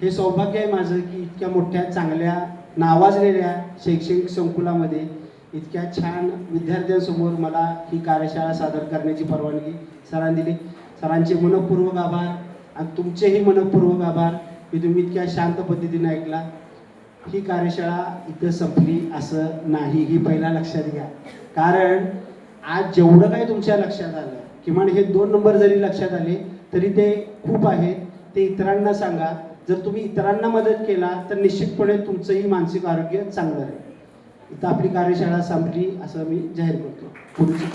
हे सौभाग्य आहे माझं की इतक्या मोठ्या चांगल्या नावाजलेल्या शैक्षणिक संकुलामध्ये इतक्या छान विद्यार्थ्यांसमोर मला ही कार्यशाळा सादर करण्याची परवानगी सरांनी दिली. सरांचे मनपूर्वक आभार आणि तुमचेही मनपूर्वक आभार की तुम्ही इतक्या शांत पद्धतीने ऐकला. ही कार्यशाळा इथं संपली असं नाही, ही पहिला लक्षात घ्या. कारण आज जेवढं काही तुमच्या लक्षात आलं, किमान हे 2 नंबर जरी लक्षात आले तरी ते खूप आहेत. ते इतरांना सांगा. जर तुम्ही इतरांना मदत केला तर निश्चितपणे तुमचंही मानसिक आरोग्य चांगलं राहील. इथं आपली कार्यशाळा संपली असं मी जाहीर करतो. पुढची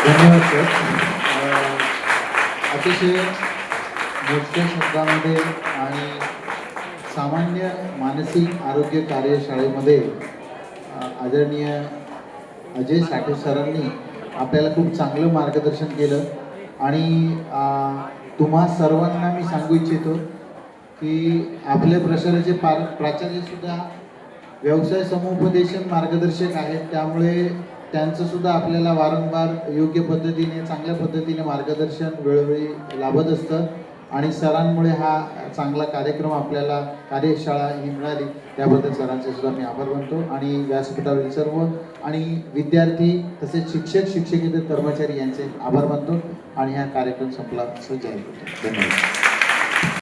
धन्यवाद सर. अतिशय मोजक्या शब्दामध्ये आणि सामान्य मानसिक आरोग्य कार्यशाळेमध्ये आदरणीय अजय साठे सरांनी आपल्याला खूप चांगलं मार्गदर्शन केलं. आणि तुम्हा सर्वांना मी सांगू इच्छितो की आपल्या प्रशालेचे प्राचार्यसुद्धा व्यवसाय समुपदेशन मार्गदर्शक आहेत, त्यामुळे त्यांचंसुद्धा आपल्याला वारंवार योग्य पद्धतीने चांगल्या पद्धतीने मार्गदर्शन वेळोवेळी लाभत असतं. आणि सरांमुळे हा चांगला कार्यक्रम आपल्याला कार्यशाळा ही मिळाली, त्याबद्दल सरांचे सुद्धा मी आभार मानतो. आणि व्यासपीठावरील सर्व आणि विद्यार्थी तसेच शिक्षक शिक्षकेतर कर्मचारी यांचे आभार मानतो. आणि हा कार्यक्रम संपला असं जाहीर करतो. धन्यवाद.